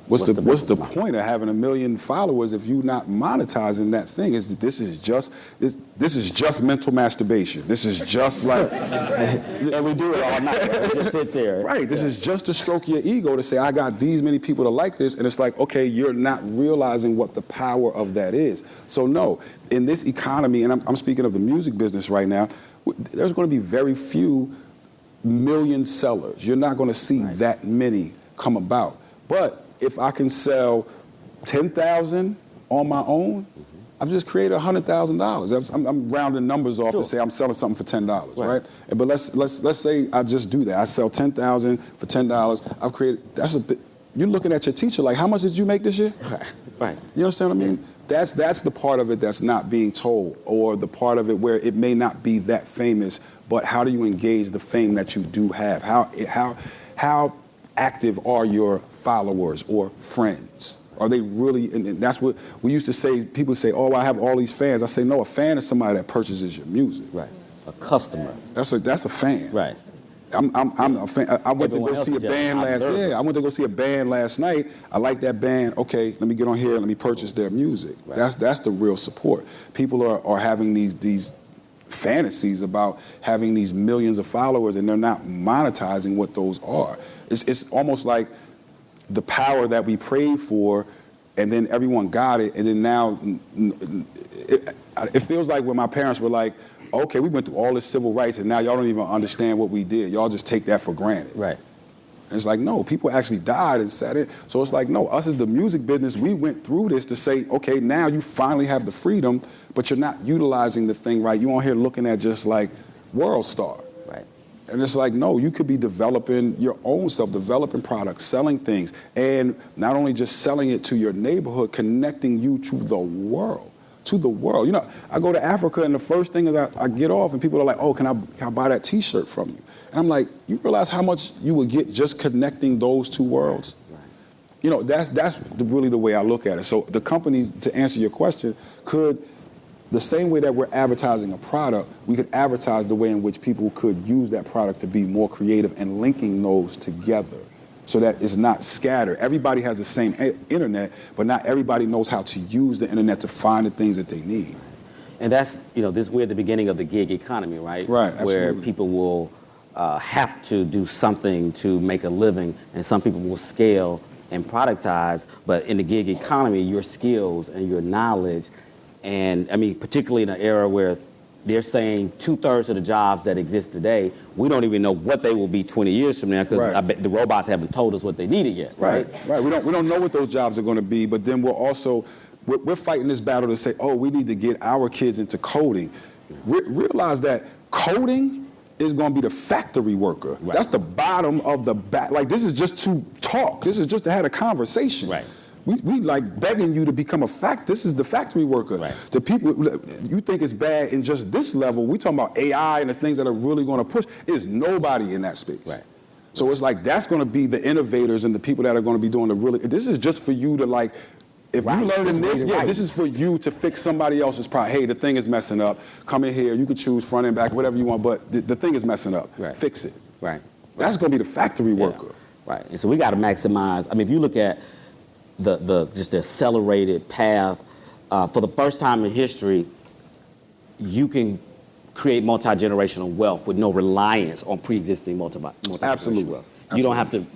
[SPEAKER 2] What's the point of having 1 million followers if you're not monetizing that thing? This is just mental masturbation. This is just like,
[SPEAKER 1] and we do it all night. Right? We just sit there.
[SPEAKER 2] Right. This is just to stroke your ego to say I got these many people to like this, and it's like, okay, you're not realizing what the power of that is. So no, in this economy, and I'm speaking of the music business right now, there's going to be very few million sellers. You're not going to see that many come about, but if I can sell 10,000 on my own, I've just created $100,000. I'm rounding numbers off to say I'm selling something for $10, right? But let's say I just do that. I sell 10,000 for $10. I've created. You're looking at your teacher like, how much did you make this year?
[SPEAKER 1] Right.
[SPEAKER 2] You understand what I mean? That's the part of it that's not being told, or the part of it where it may not be that famous, but how do you engage the fame that you do have? How active are your followers or friends? Are they really, and that's what we used to say, people say, oh, I have all these fans. I say, no, a fan is somebody that purchases your music.
[SPEAKER 1] Right, a customer.
[SPEAKER 2] That's a fan.
[SPEAKER 1] Right.
[SPEAKER 2] I'm a fan. I went to go see a band I went to go see a band last night. I like that band. Okay, let me get on here and let me purchase their music. Right. That's the real support. People are having these fantasies about having these millions of followers, and they're not monetizing what those are. It's almost like the power that we prayed for, and then everyone got it, and then now it feels like when my parents were like, okay, we went through all this civil rights, and now y'all don't even understand what we did. Y'all just take that for granted.
[SPEAKER 1] Right.
[SPEAKER 2] And it's like, no, people actually died and said it. So it's like, no, us as the music business, we went through this to say, okay, now you finally have the freedom, but you're not utilizing the thing right. You're on here looking at just like World Star.
[SPEAKER 1] Right.
[SPEAKER 2] And it's like, no, you could be developing your own stuff, developing products, selling things, and not only just selling it to your neighborhood, connecting you to the world. To the world. You know, I go to Africa, and the first thing is I get off, and people are like, oh, can I buy that T-shirt from you? And I'm like, you realize how much you would get just connecting those two worlds? Right. You know, that's really the way I look at it. So the companies, to answer your question, could, the same way that we're advertising a product, we could advertise the way in which people could use that product to be more creative and linking those together so that it's not scattered. Everybody has the same internet, but not everybody knows how to use the internet to find the things that they need.
[SPEAKER 1] And that's, we're at the beginning of the gig economy, right?
[SPEAKER 2] Right, absolutely.
[SPEAKER 1] Where people will have to do something to make a living, and some people will scale and productize, but in the gig economy, your skills and your knowledge, and I mean, particularly in an era where they're saying 2/3 of the jobs that exist today, we don't even know what they will be 20 years from now, because I bet the robots haven't told us what they needed yet, right?
[SPEAKER 2] Right. We don't know what those jobs are going to be, but then we're fighting this battle to say, oh, we need to get our kids into coding. Realize that coding is going to be the factory worker. Right. That's the bottom of the back. Like, this is just to talk. This is just to have a conversation. Right. We like begging you to become this is the factory worker. Right. The people, you think it's bad in just this level. We talking about AI and the things that are really going to push. There's nobody in that space. Right. So it's like that's going to be the innovators and the people that are going to be doing the really. This is just for you to like. If you learning this, this is for you to fix somebody else's problem. Hey, the thing is messing up. Come in here. You can choose front and back, whatever you want, but the thing is messing up.
[SPEAKER 1] Right.
[SPEAKER 2] Fix it.
[SPEAKER 1] Right.
[SPEAKER 2] That's going to be the factory worker.
[SPEAKER 1] Right. And so we got to maximize. I mean, if you look at just the accelerated path, for the first time in history, you can create multi-generational wealth with no reliance on pre-existing multi-generational
[SPEAKER 2] Absolutely.
[SPEAKER 1] wealth. You don't have to,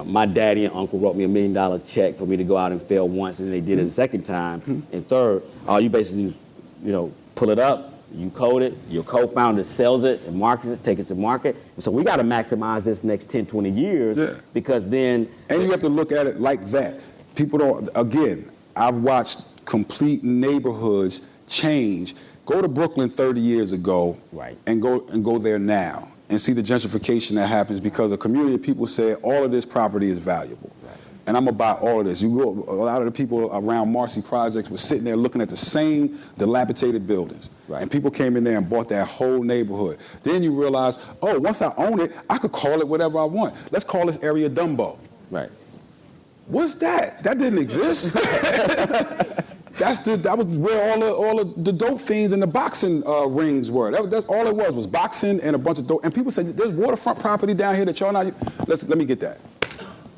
[SPEAKER 1] my daddy and uncle wrote me $1 million check for me to go out and fail once, and they did it a second time. And third, all you basically, pull it up, you code it, your co-founder sells it and markets it, takes it to market. And so we got to maximize this next 10, 20 years because then...
[SPEAKER 2] And you have to look at it like that. People don't, again, I've watched complete neighborhoods change. Go to Brooklyn 30 years ago and go there now and see the gentrification that happens because a community of people said all of this property is valuable. And I'm about all of this. You go, a lot of the people around Marcy Projects were sitting there looking at the same dilapidated buildings. And people came in there and bought that whole neighborhood. Then you realize, oh, once I own it, I could call it whatever I want. Let's call this area Dumbo.
[SPEAKER 1] Right.
[SPEAKER 2] What's that? That didn't exist. That was where all of the dope fiends and the boxing rings were. That's all it was boxing and a bunch of dope. And people said, there's waterfront property down here that y'all not. Let me get that.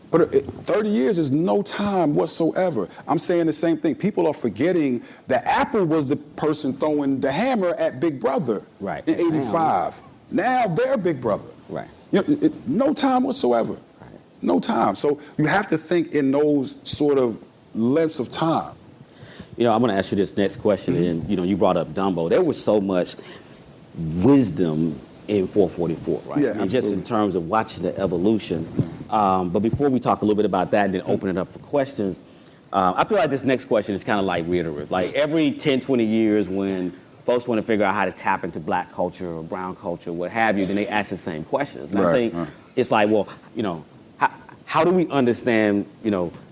[SPEAKER 2] But 30 years is no time whatsoever. I'm saying the same thing. People are forgetting that Apple was the person throwing the hammer at Big Brother in '85. Now they're Big Brother.
[SPEAKER 1] Right.
[SPEAKER 2] No time whatsoever. No time. So you have to think in those sort of lengths of time.
[SPEAKER 1] I'm going to ask you this next question, and you brought up Dumbo. There was so much wisdom in 444, right?
[SPEAKER 2] Yeah,
[SPEAKER 1] and just in terms of watching the evolution. But before we talk a little bit about that and then open it up for questions, I feel like this next question is kind of like reiterative. Like every 10, 20 years when folks want to figure out how to tap into black culture or brown culture, what have you, then they ask the same questions. And I think it's like, well, how do we understand,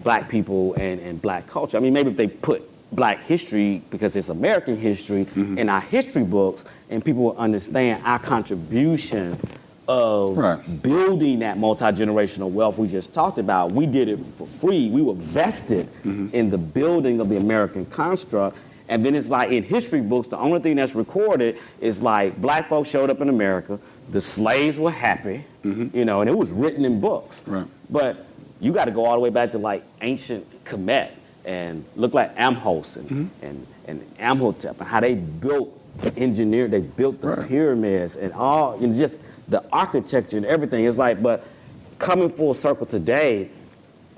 [SPEAKER 1] black people and black culture? I mean, maybe if they put black history, because it's American history, in our history books, and people will understand our contribution of building that multi-generational wealth we just talked about. We did it for free. We were vested in the building of the American construct. And then it's like in history books, the only thing that's recorded is like black folks showed up in America, the slaves were happy, and it was written in books. But you got to go all the way back to like ancient Kemet and look like Amhos and Amhotep and how they built, engineered, they built the pyramids and all, just the architecture and everything. It's like, but coming full circle today,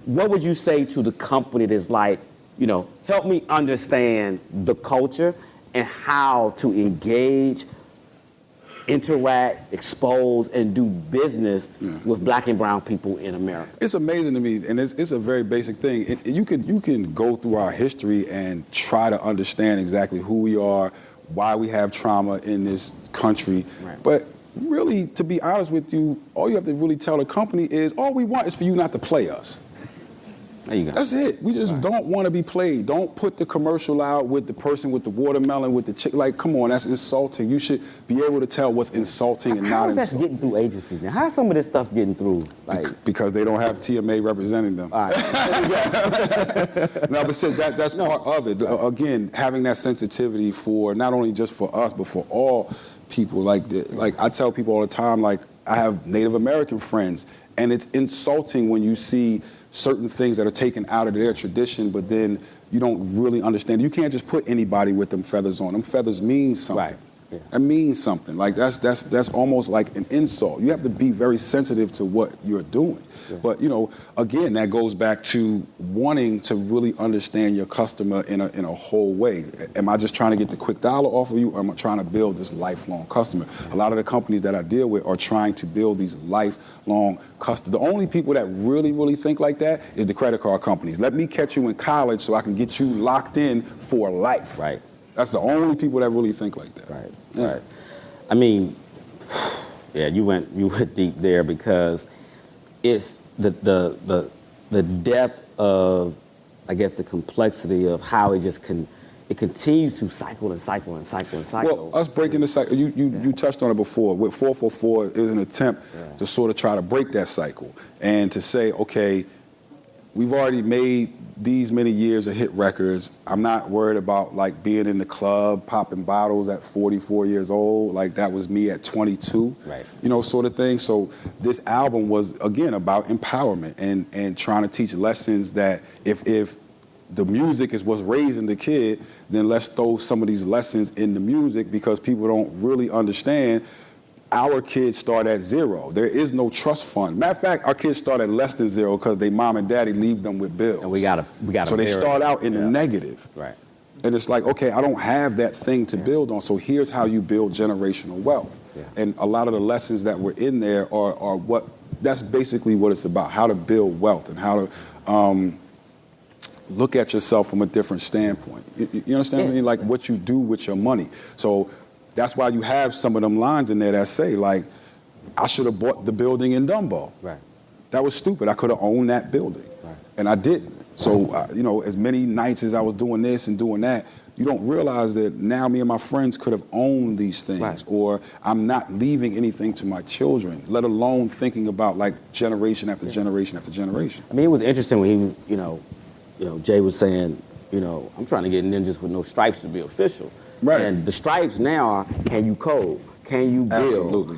[SPEAKER 1] what would you say to the company that's like, help me understand the culture and how to engage, interact, expose, and do business with black and brown people in America?
[SPEAKER 2] It's amazing to me, and it's a very basic thing. You can go through our history and try to understand exactly who we are, why we have trauma in this country, but really, to be honest with you, all you have to really tell the company is, all we want is for you not to play us.
[SPEAKER 1] There you go.
[SPEAKER 2] That's it. We just don't want to be played. Don't put the commercial out with the person with the watermelon, with the chick. Like, come on, that's insulting. You should be able to tell what's insulting and not insulting.
[SPEAKER 1] How is that getting through agencies now? How's some of this stuff getting through?
[SPEAKER 2] Because they don't have TMA representing them.
[SPEAKER 1] All right.
[SPEAKER 2] No, but see, that's part of it. Again, having that sensitivity for not only just for us, but for all people. Like I tell people all the time, like I have Native American friends, and it's insulting when you see certain things that are taken out of their tradition, but then you don't really understand. You can't just put anybody with them feathers on. Them feathers mean something. It means something. Like that's almost like an insult. You have to be very sensitive to what you're doing. But again, that goes back to wanting to really understand your customer in a whole way. Am I just trying to get the quick dollar off of you, or am I trying to build this lifelong customer? A lot of the companies that I deal with are trying to build these lifelong customers. The only people that really, really think like that is the credit card companies. Let me catch you in college so I can get you locked in for life.
[SPEAKER 1] Right.
[SPEAKER 2] That's the only people that really think like that.
[SPEAKER 1] Right. I mean, you went deep there, because it's the depth of, I guess, the complexity of how it just it continues to cycle and cycle and cycle and cycle.
[SPEAKER 2] Well, us breaking the cycle, you touched on it before. With 444 is an attempt to sort of try to break that cycle and to say, okay, we've already made these many years of hit records. I'm not worried about like being in the club, popping bottles at 44 years old. Like that was me at 22, you know, sort of thing. So this album was, again, about empowerment and trying to teach lessons that if the music is what's raising the kid, then let's throw some of these lessons in the music, because people don't really understand our kids start at zero. There is no trust fund. Matter of fact, our kids start at less than zero because their mom and daddy leave them with bills.
[SPEAKER 1] And we gotta.
[SPEAKER 2] So they start out in the negative.
[SPEAKER 1] Right.
[SPEAKER 2] And it's like, okay, I don't have that thing to build on. So here's how you build generational wealth. And a lot of the lessons that were in there are what. That's basically what it's about. How to build wealth and how to look at yourself from a different standpoint. You understand what I mean? Like what you do with your money. So that's why you have some of them lines in there that say, like, I should have bought the building in Dumbo.
[SPEAKER 1] Right.
[SPEAKER 2] That was stupid. I could have owned that building. Right. And I didn't. So, you know, as many nights as I was doing this and doing that, you don't realize that now me and my friends could have owned these things, or I'm not leaving anything to my children, let alone thinking about like generation after generation after generation.
[SPEAKER 1] I mean, it was interesting when he, you know, Jay was saying, you know, I'm trying to get ninjas with no stripes to be official.
[SPEAKER 2] Right.
[SPEAKER 1] And the stripes now are, can you code? Can you build?
[SPEAKER 2] Absolutely.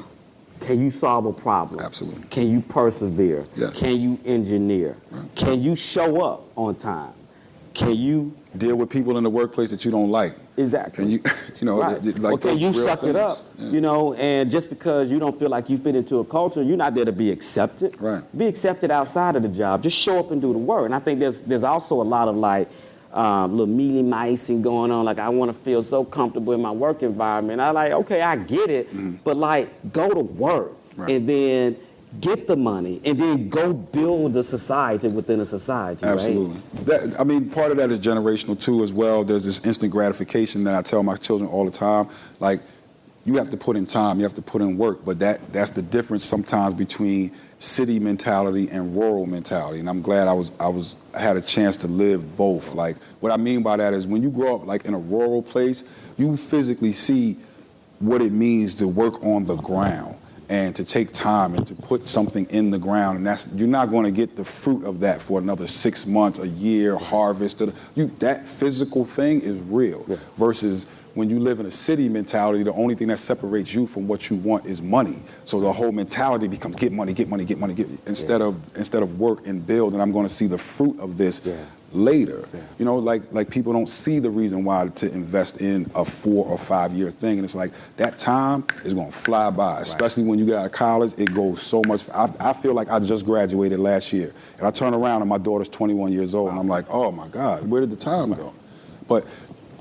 [SPEAKER 1] Can you solve a problem?
[SPEAKER 2] Absolutely.
[SPEAKER 1] Can you persevere?
[SPEAKER 2] Yes.
[SPEAKER 1] Can you engineer? Right. Can you show up on time? Can you
[SPEAKER 2] deal with people in the workplace that you don't like?
[SPEAKER 1] Exactly.
[SPEAKER 2] Can you, you know, like,
[SPEAKER 1] or can you suck it up?
[SPEAKER 2] Yeah.
[SPEAKER 1] You know, and just because you don't feel like you fit into a culture, you're not there to be accepted.
[SPEAKER 2] Right.
[SPEAKER 1] Be accepted outside of the job. Just show up and do the work. And I think there's also a lot of like little mealy micing going on. Like, I want to feel so comfortable in my work environment. I like, okay, I get it, but like, go to work and then get the money and then go build a society within a society.
[SPEAKER 2] Absolutely. That, I mean, part of that is generational too as well. There's this instant gratification that I tell my children all the time. Like, you have to put in time, you have to put in work, but that's the difference sometimes between city mentality and rural mentality. And I'm glad I had a chance to live both. Like, what I mean by that is when you grow up like in a rural place, you physically see what it means to work on the ground and to take time and to put something in the ground. And you're not going to get the fruit of that for another 6 months, a year, harvest. That physical thing is real versus when you live in a city mentality, the only thing that separates you from what you want is money. So the whole mentality becomes get money, instead of work and build. And I'm going to see the fruit of this later. You know, like people don't see the reason why to invest in a 4 or 5 year thing. And it's like that time is going to fly by, especially when you get out of college. It goes so much. I feel like I just graduated last year. And I turn around and my daughter's 21 years old. And I'm like, oh my God, where did the time go? But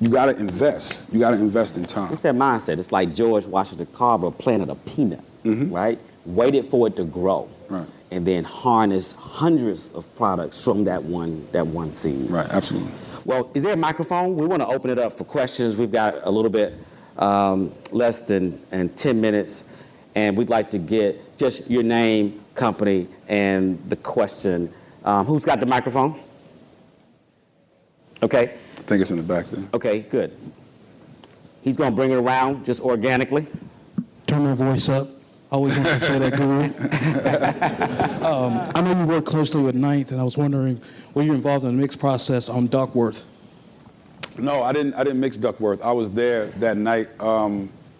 [SPEAKER 2] you got to invest. You got to invest in time.
[SPEAKER 1] It's that mindset. It's like George Washington Carver planted a peanut, right? Waited for it to grow, and then harness hundreds of products from that one seed.
[SPEAKER 2] Right, absolutely.
[SPEAKER 1] Well, is there a microphone? We want to open it up for questions. We've got a little bit less than 10 minutes, and we'd like to get just your name, company, and the question. Who's got the microphone? Okay.
[SPEAKER 2] I think it's in the back there.
[SPEAKER 1] Okay, good. He's going to bring it around just organically.
[SPEAKER 3] Turn my voice up. I always want to say that, Guru. I know you work closely with Ninth, and I was wondering, were you involved in the mix process on Duckworth?
[SPEAKER 2] No, I didn't mix Duckworth. I was there that night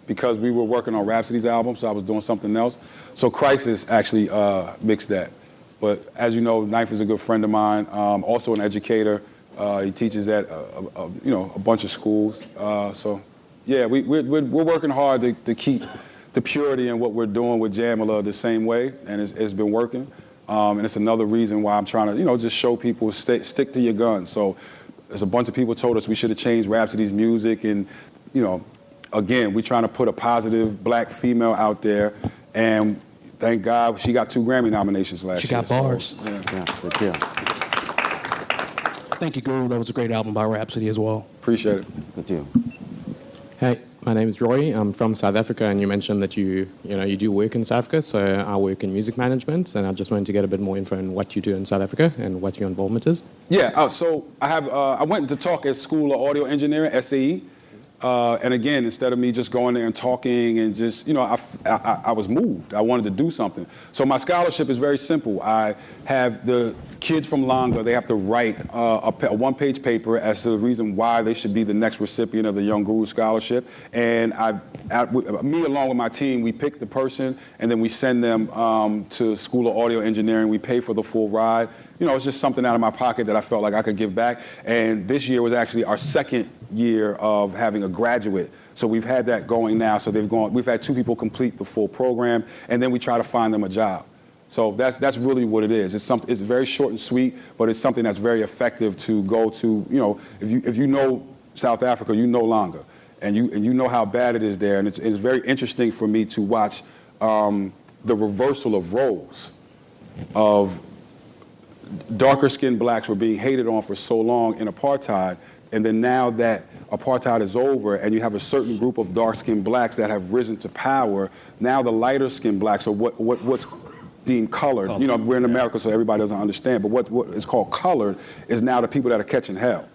[SPEAKER 2] because we were working on Rhapsody's album, so I was doing something else. So Crisis actually mixed that. But as you know, Ninth is a good friend of mine, also an educator. He teaches at a bunch of schools. So yeah, we're working hard to keep the purity in what we're doing with Jamila the same way, and it's been working. And it's another reason why I'm trying to just show people stick to your guns. So there's a bunch of people told us we should have changed Rhapsody's music, and again, we're trying to put a positive black female out there, and thank God she got 2 Grammy nominations last year.
[SPEAKER 3] She got bars.
[SPEAKER 2] So,
[SPEAKER 1] Good deal.
[SPEAKER 3] Thank you, Guru. That was a great album by Rhapsody as well.
[SPEAKER 2] Appreciate it.
[SPEAKER 1] Good deal.
[SPEAKER 3] Hey.
[SPEAKER 4] My name is Roy. I'm from South Africa, and you mentioned that you do work in South Africa. So I work in music management, and I just wanted to get a bit more info on what you do in South Africa and what your involvement is.
[SPEAKER 2] Yeah, so I went to talk at School of Audio Engineering, SAE. And again, instead of me just going there and talking and just, I was moved. I wanted to do something. So my scholarship is very simple. I have the kids from Langa, they have to write a one-page paper as to the reason why they should be the next recipient of the Young Guru Scholarship. And me along with my team, we pick the person and then we send them to School of Audio Engineering. We pay for the full ride. It's just something out of my pocket that I felt like I could give back. And this year was actually our second year of having a graduate. So we've had that going now. So we've had 2 people complete the full program, and then we try to find them a job. So that's really what it is. It's very short and sweet, but it's something that's very effective to go to, if you know South Africa, you know Langa, and you know how bad it is there. And it's very interesting for me to watch the reversal of roles of darker-skinned blacks were being hated on for so long in apartheid, and then now that apartheid is over and you have a certain group of dark-skinned blacks that have risen to power, now the lighter-skinned blacks, or what's deemed colored, we're in America so everybody doesn't understand, but what is called colored is now the people that are catching hell.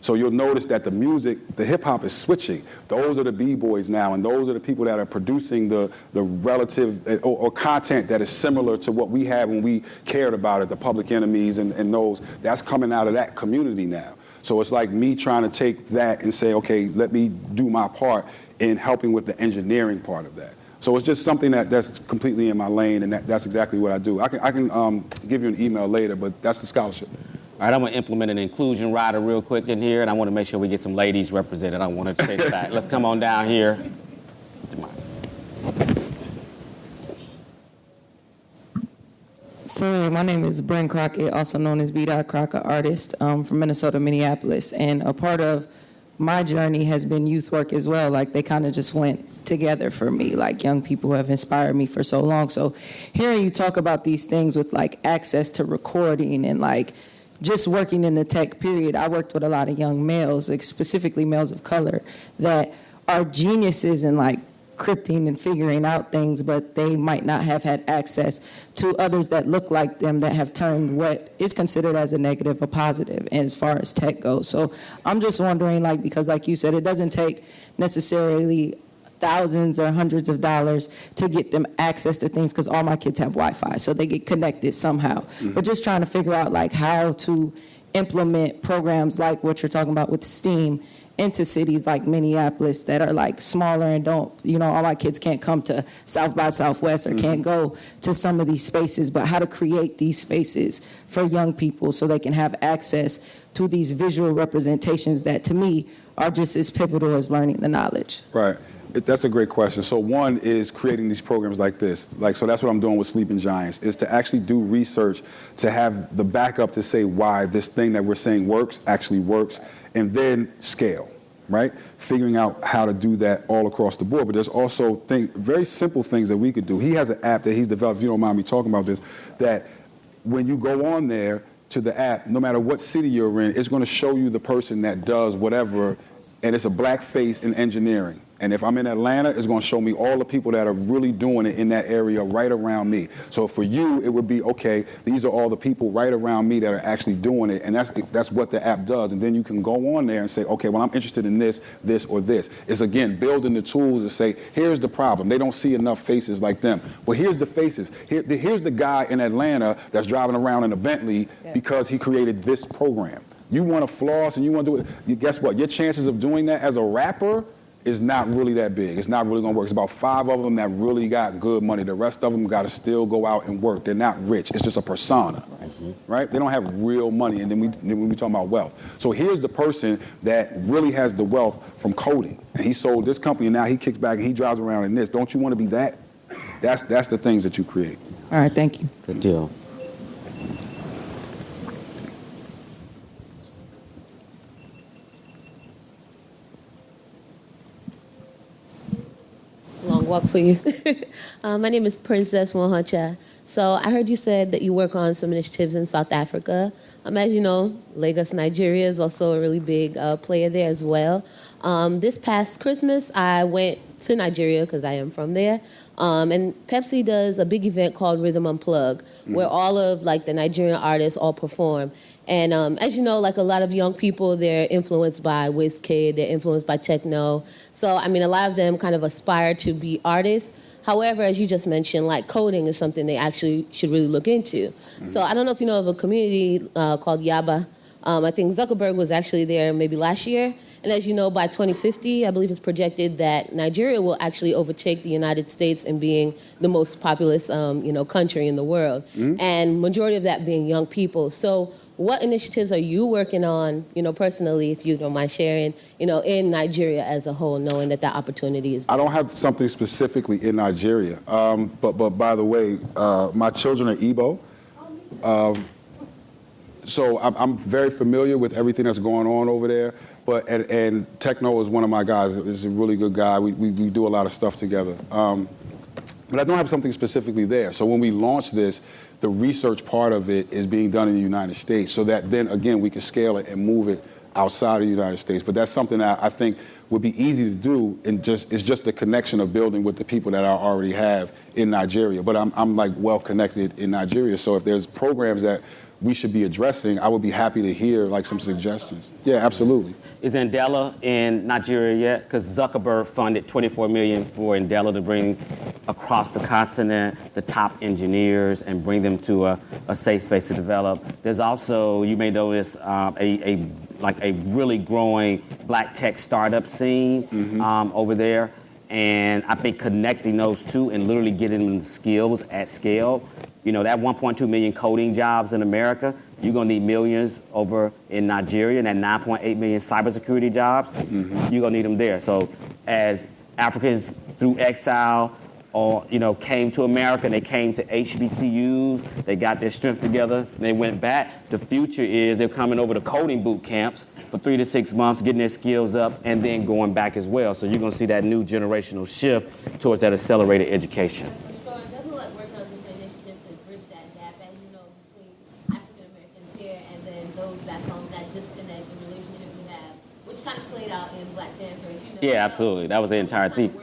[SPEAKER 2] So you'll notice that the music, the hip-hop is switching. Those are the B-boys now, and those are the people that are producing the relative or content that is similar to what we had when we cared about it, the Public Enemies and those. That's coming out of that community now. So it's like me trying to take that and say, okay, let me do my part in helping with the engineering part of that. So it's just something that's completely in my lane, and that's exactly what I do. I can give you an email later, but that's the scholarship.
[SPEAKER 1] All right, I'm going to implement an inclusion rider real quick in here, and I want to make sure we get some ladies represented. I want to chase back. Let's come on down here.
[SPEAKER 5] So my name is Brent Crockett, also known as B. Crockett, artist from Minnesota, Minneapolis. And a part of my journey has been youth work as well. Like, they kind of just went together for me, like young people who have inspired me for so long. So hearing you talk about these things with like access to recording and like just working in the tech period, I worked with a lot of young males, like specifically males of color, that are geniuses in like crypting and figuring out things, but they might not have had access to others that look like them that have turned what is considered as a negative a positive as far as tech goes. So I'm just wondering, like, because like you said, it doesn't take necessarily thousands or hundreds of dollars to get them access to things, because all my kids have Wi-Fi, so they get connected somehow. Mm-hmm. But just trying to figure out like how to implement programs like what you're talking about with STEAM into cities like Minneapolis that are like smaller and don't, all my kids can't come to South by Southwest or mm-hmm. can't go to some of these spaces, but how to create these spaces for young people so they can have access to these visual representations that to me are just as pivotal as learning the knowledge.
[SPEAKER 2] Right. That's a great question. So one is creating these programs like this. So that's what I'm doing with Sleeping Giants, is to actually do research, to have the backup to say why this thing that we're saying actually works, and then scale, right? Figuring out how to do that all across the board. But there's also very simple things that we could do. He has an app that he's developed, if you don't mind me talking about this, that when you go on there to the app, no matter what city you're in, it's going to show you the person that does whatever, and it's a black face in engineering. And if I'm in Atlanta, it's going to show me all the people that are really doing it in that area right around me. So for you, it would be, okay, these are all the people right around me that are actually doing it. And that's what the app does. And then you can go on there and say, okay, well, I'm interested in this, this, or this. It's, again, building the tools to say, here's the problem. They don't see enough faces like them. Well, here's the faces. Here's the guy in Atlanta that's driving around in a Bentley because he created this program. You want to floss and you want to do it. Guess what? Your chances of doing that as a rapper is not really that big. It's not really going to work. It's about 5 of them that really got good money. The rest of them got to still go out and work. They're not rich. It's just a persona, right? They don't have real money, and then we talking about wealth. So here's the person that really has the wealth from coding, and he sold this company, and now he kicks back and he drives around in this. Don't you want to be that? That's the things that you create.
[SPEAKER 5] All right, thank you.
[SPEAKER 1] Good deal.
[SPEAKER 6] long walk for you. My name is Princess Mohacha. So I heard you said that you work on some initiatives in South Africa. As you know, Lagos, Nigeria is also a really big player there as well. This past Christmas, I went to Nigeria because I am from there. And Pepsi does a big event called Rhythm Unplug, where all of like the Nigerian artists all perform. And as you know, like a lot of young people, they're influenced by Wizkid, they're influenced by techno. So, I mean, a lot of them kind of aspire to be artists. However, as you just mentioned, like coding is something they actually should really look into. So I don't know if you know of a community called Yaba. I think Zuckerberg was actually there maybe last year. And as you know, by 2050, I believe it's projected that Nigeria will actually overtake the United States in being the most populous, country in the world. And majority of that being young people. So what initiatives are you working on, personally, if you don't mind sharing, in Nigeria as a whole, knowing that that opportunity is there?
[SPEAKER 2] I don't have something specifically in Nigeria, but by the way, my children are Igbo, so I'm very familiar with everything that's going on over there. But and Techno is one of my guys. He's a really good guy. We do a lot of stuff together. But I don't have something specifically there. So when we launch this, the research part of it is being done in the United States, so that then again we can scale it and move it outside of the United States. But that's something that I think would be easy to do, and it's just the connection of building with the people that I already have in Nigeria. But I'm like well connected in Nigeria, so if there's programs that we should be addressing, I would be happy to hear like some suggestions. Yeah, absolutely.
[SPEAKER 1] Is Ndela in Nigeria yet? Because Zuckerberg funded $24 million for Ndela to bring across the continent the top engineers and bring them to a safe space to develop. There's also, you may notice, a really growing black tech startup scene over there. And I think connecting those two and literally getting them skills at scale. That 1.2 million coding jobs in America, you're going to need millions over in Nigeria, and that 9.8 million cybersecurity jobs, you're going to need them there. So as Africans through exile or, came to America, they came to HBCUs, they got their strength together, they went back. The future is they're coming over to coding boot camps for 3 to 6 months, getting their skills up, and then going back as well. So you're going to see that new generational shift towards that accelerated education. Yeah, absolutely. That was the entire thesis.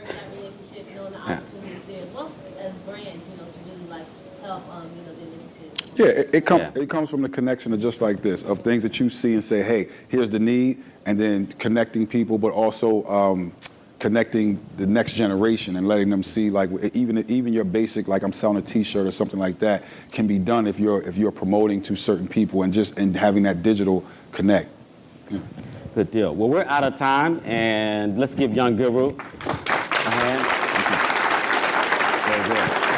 [SPEAKER 2] Yeah, it comes from the connection of just like this, of things that you see and say, hey, here's the need, and then connecting people, but also connecting the next generation and letting them see, like even your basic, like I'm selling a T-shirt or something like that, can be done if you're promoting to certain people and having that digital connect. Yeah.
[SPEAKER 1] Good deal. Well, we're out of time, and let's give young Guru a hand. Very good.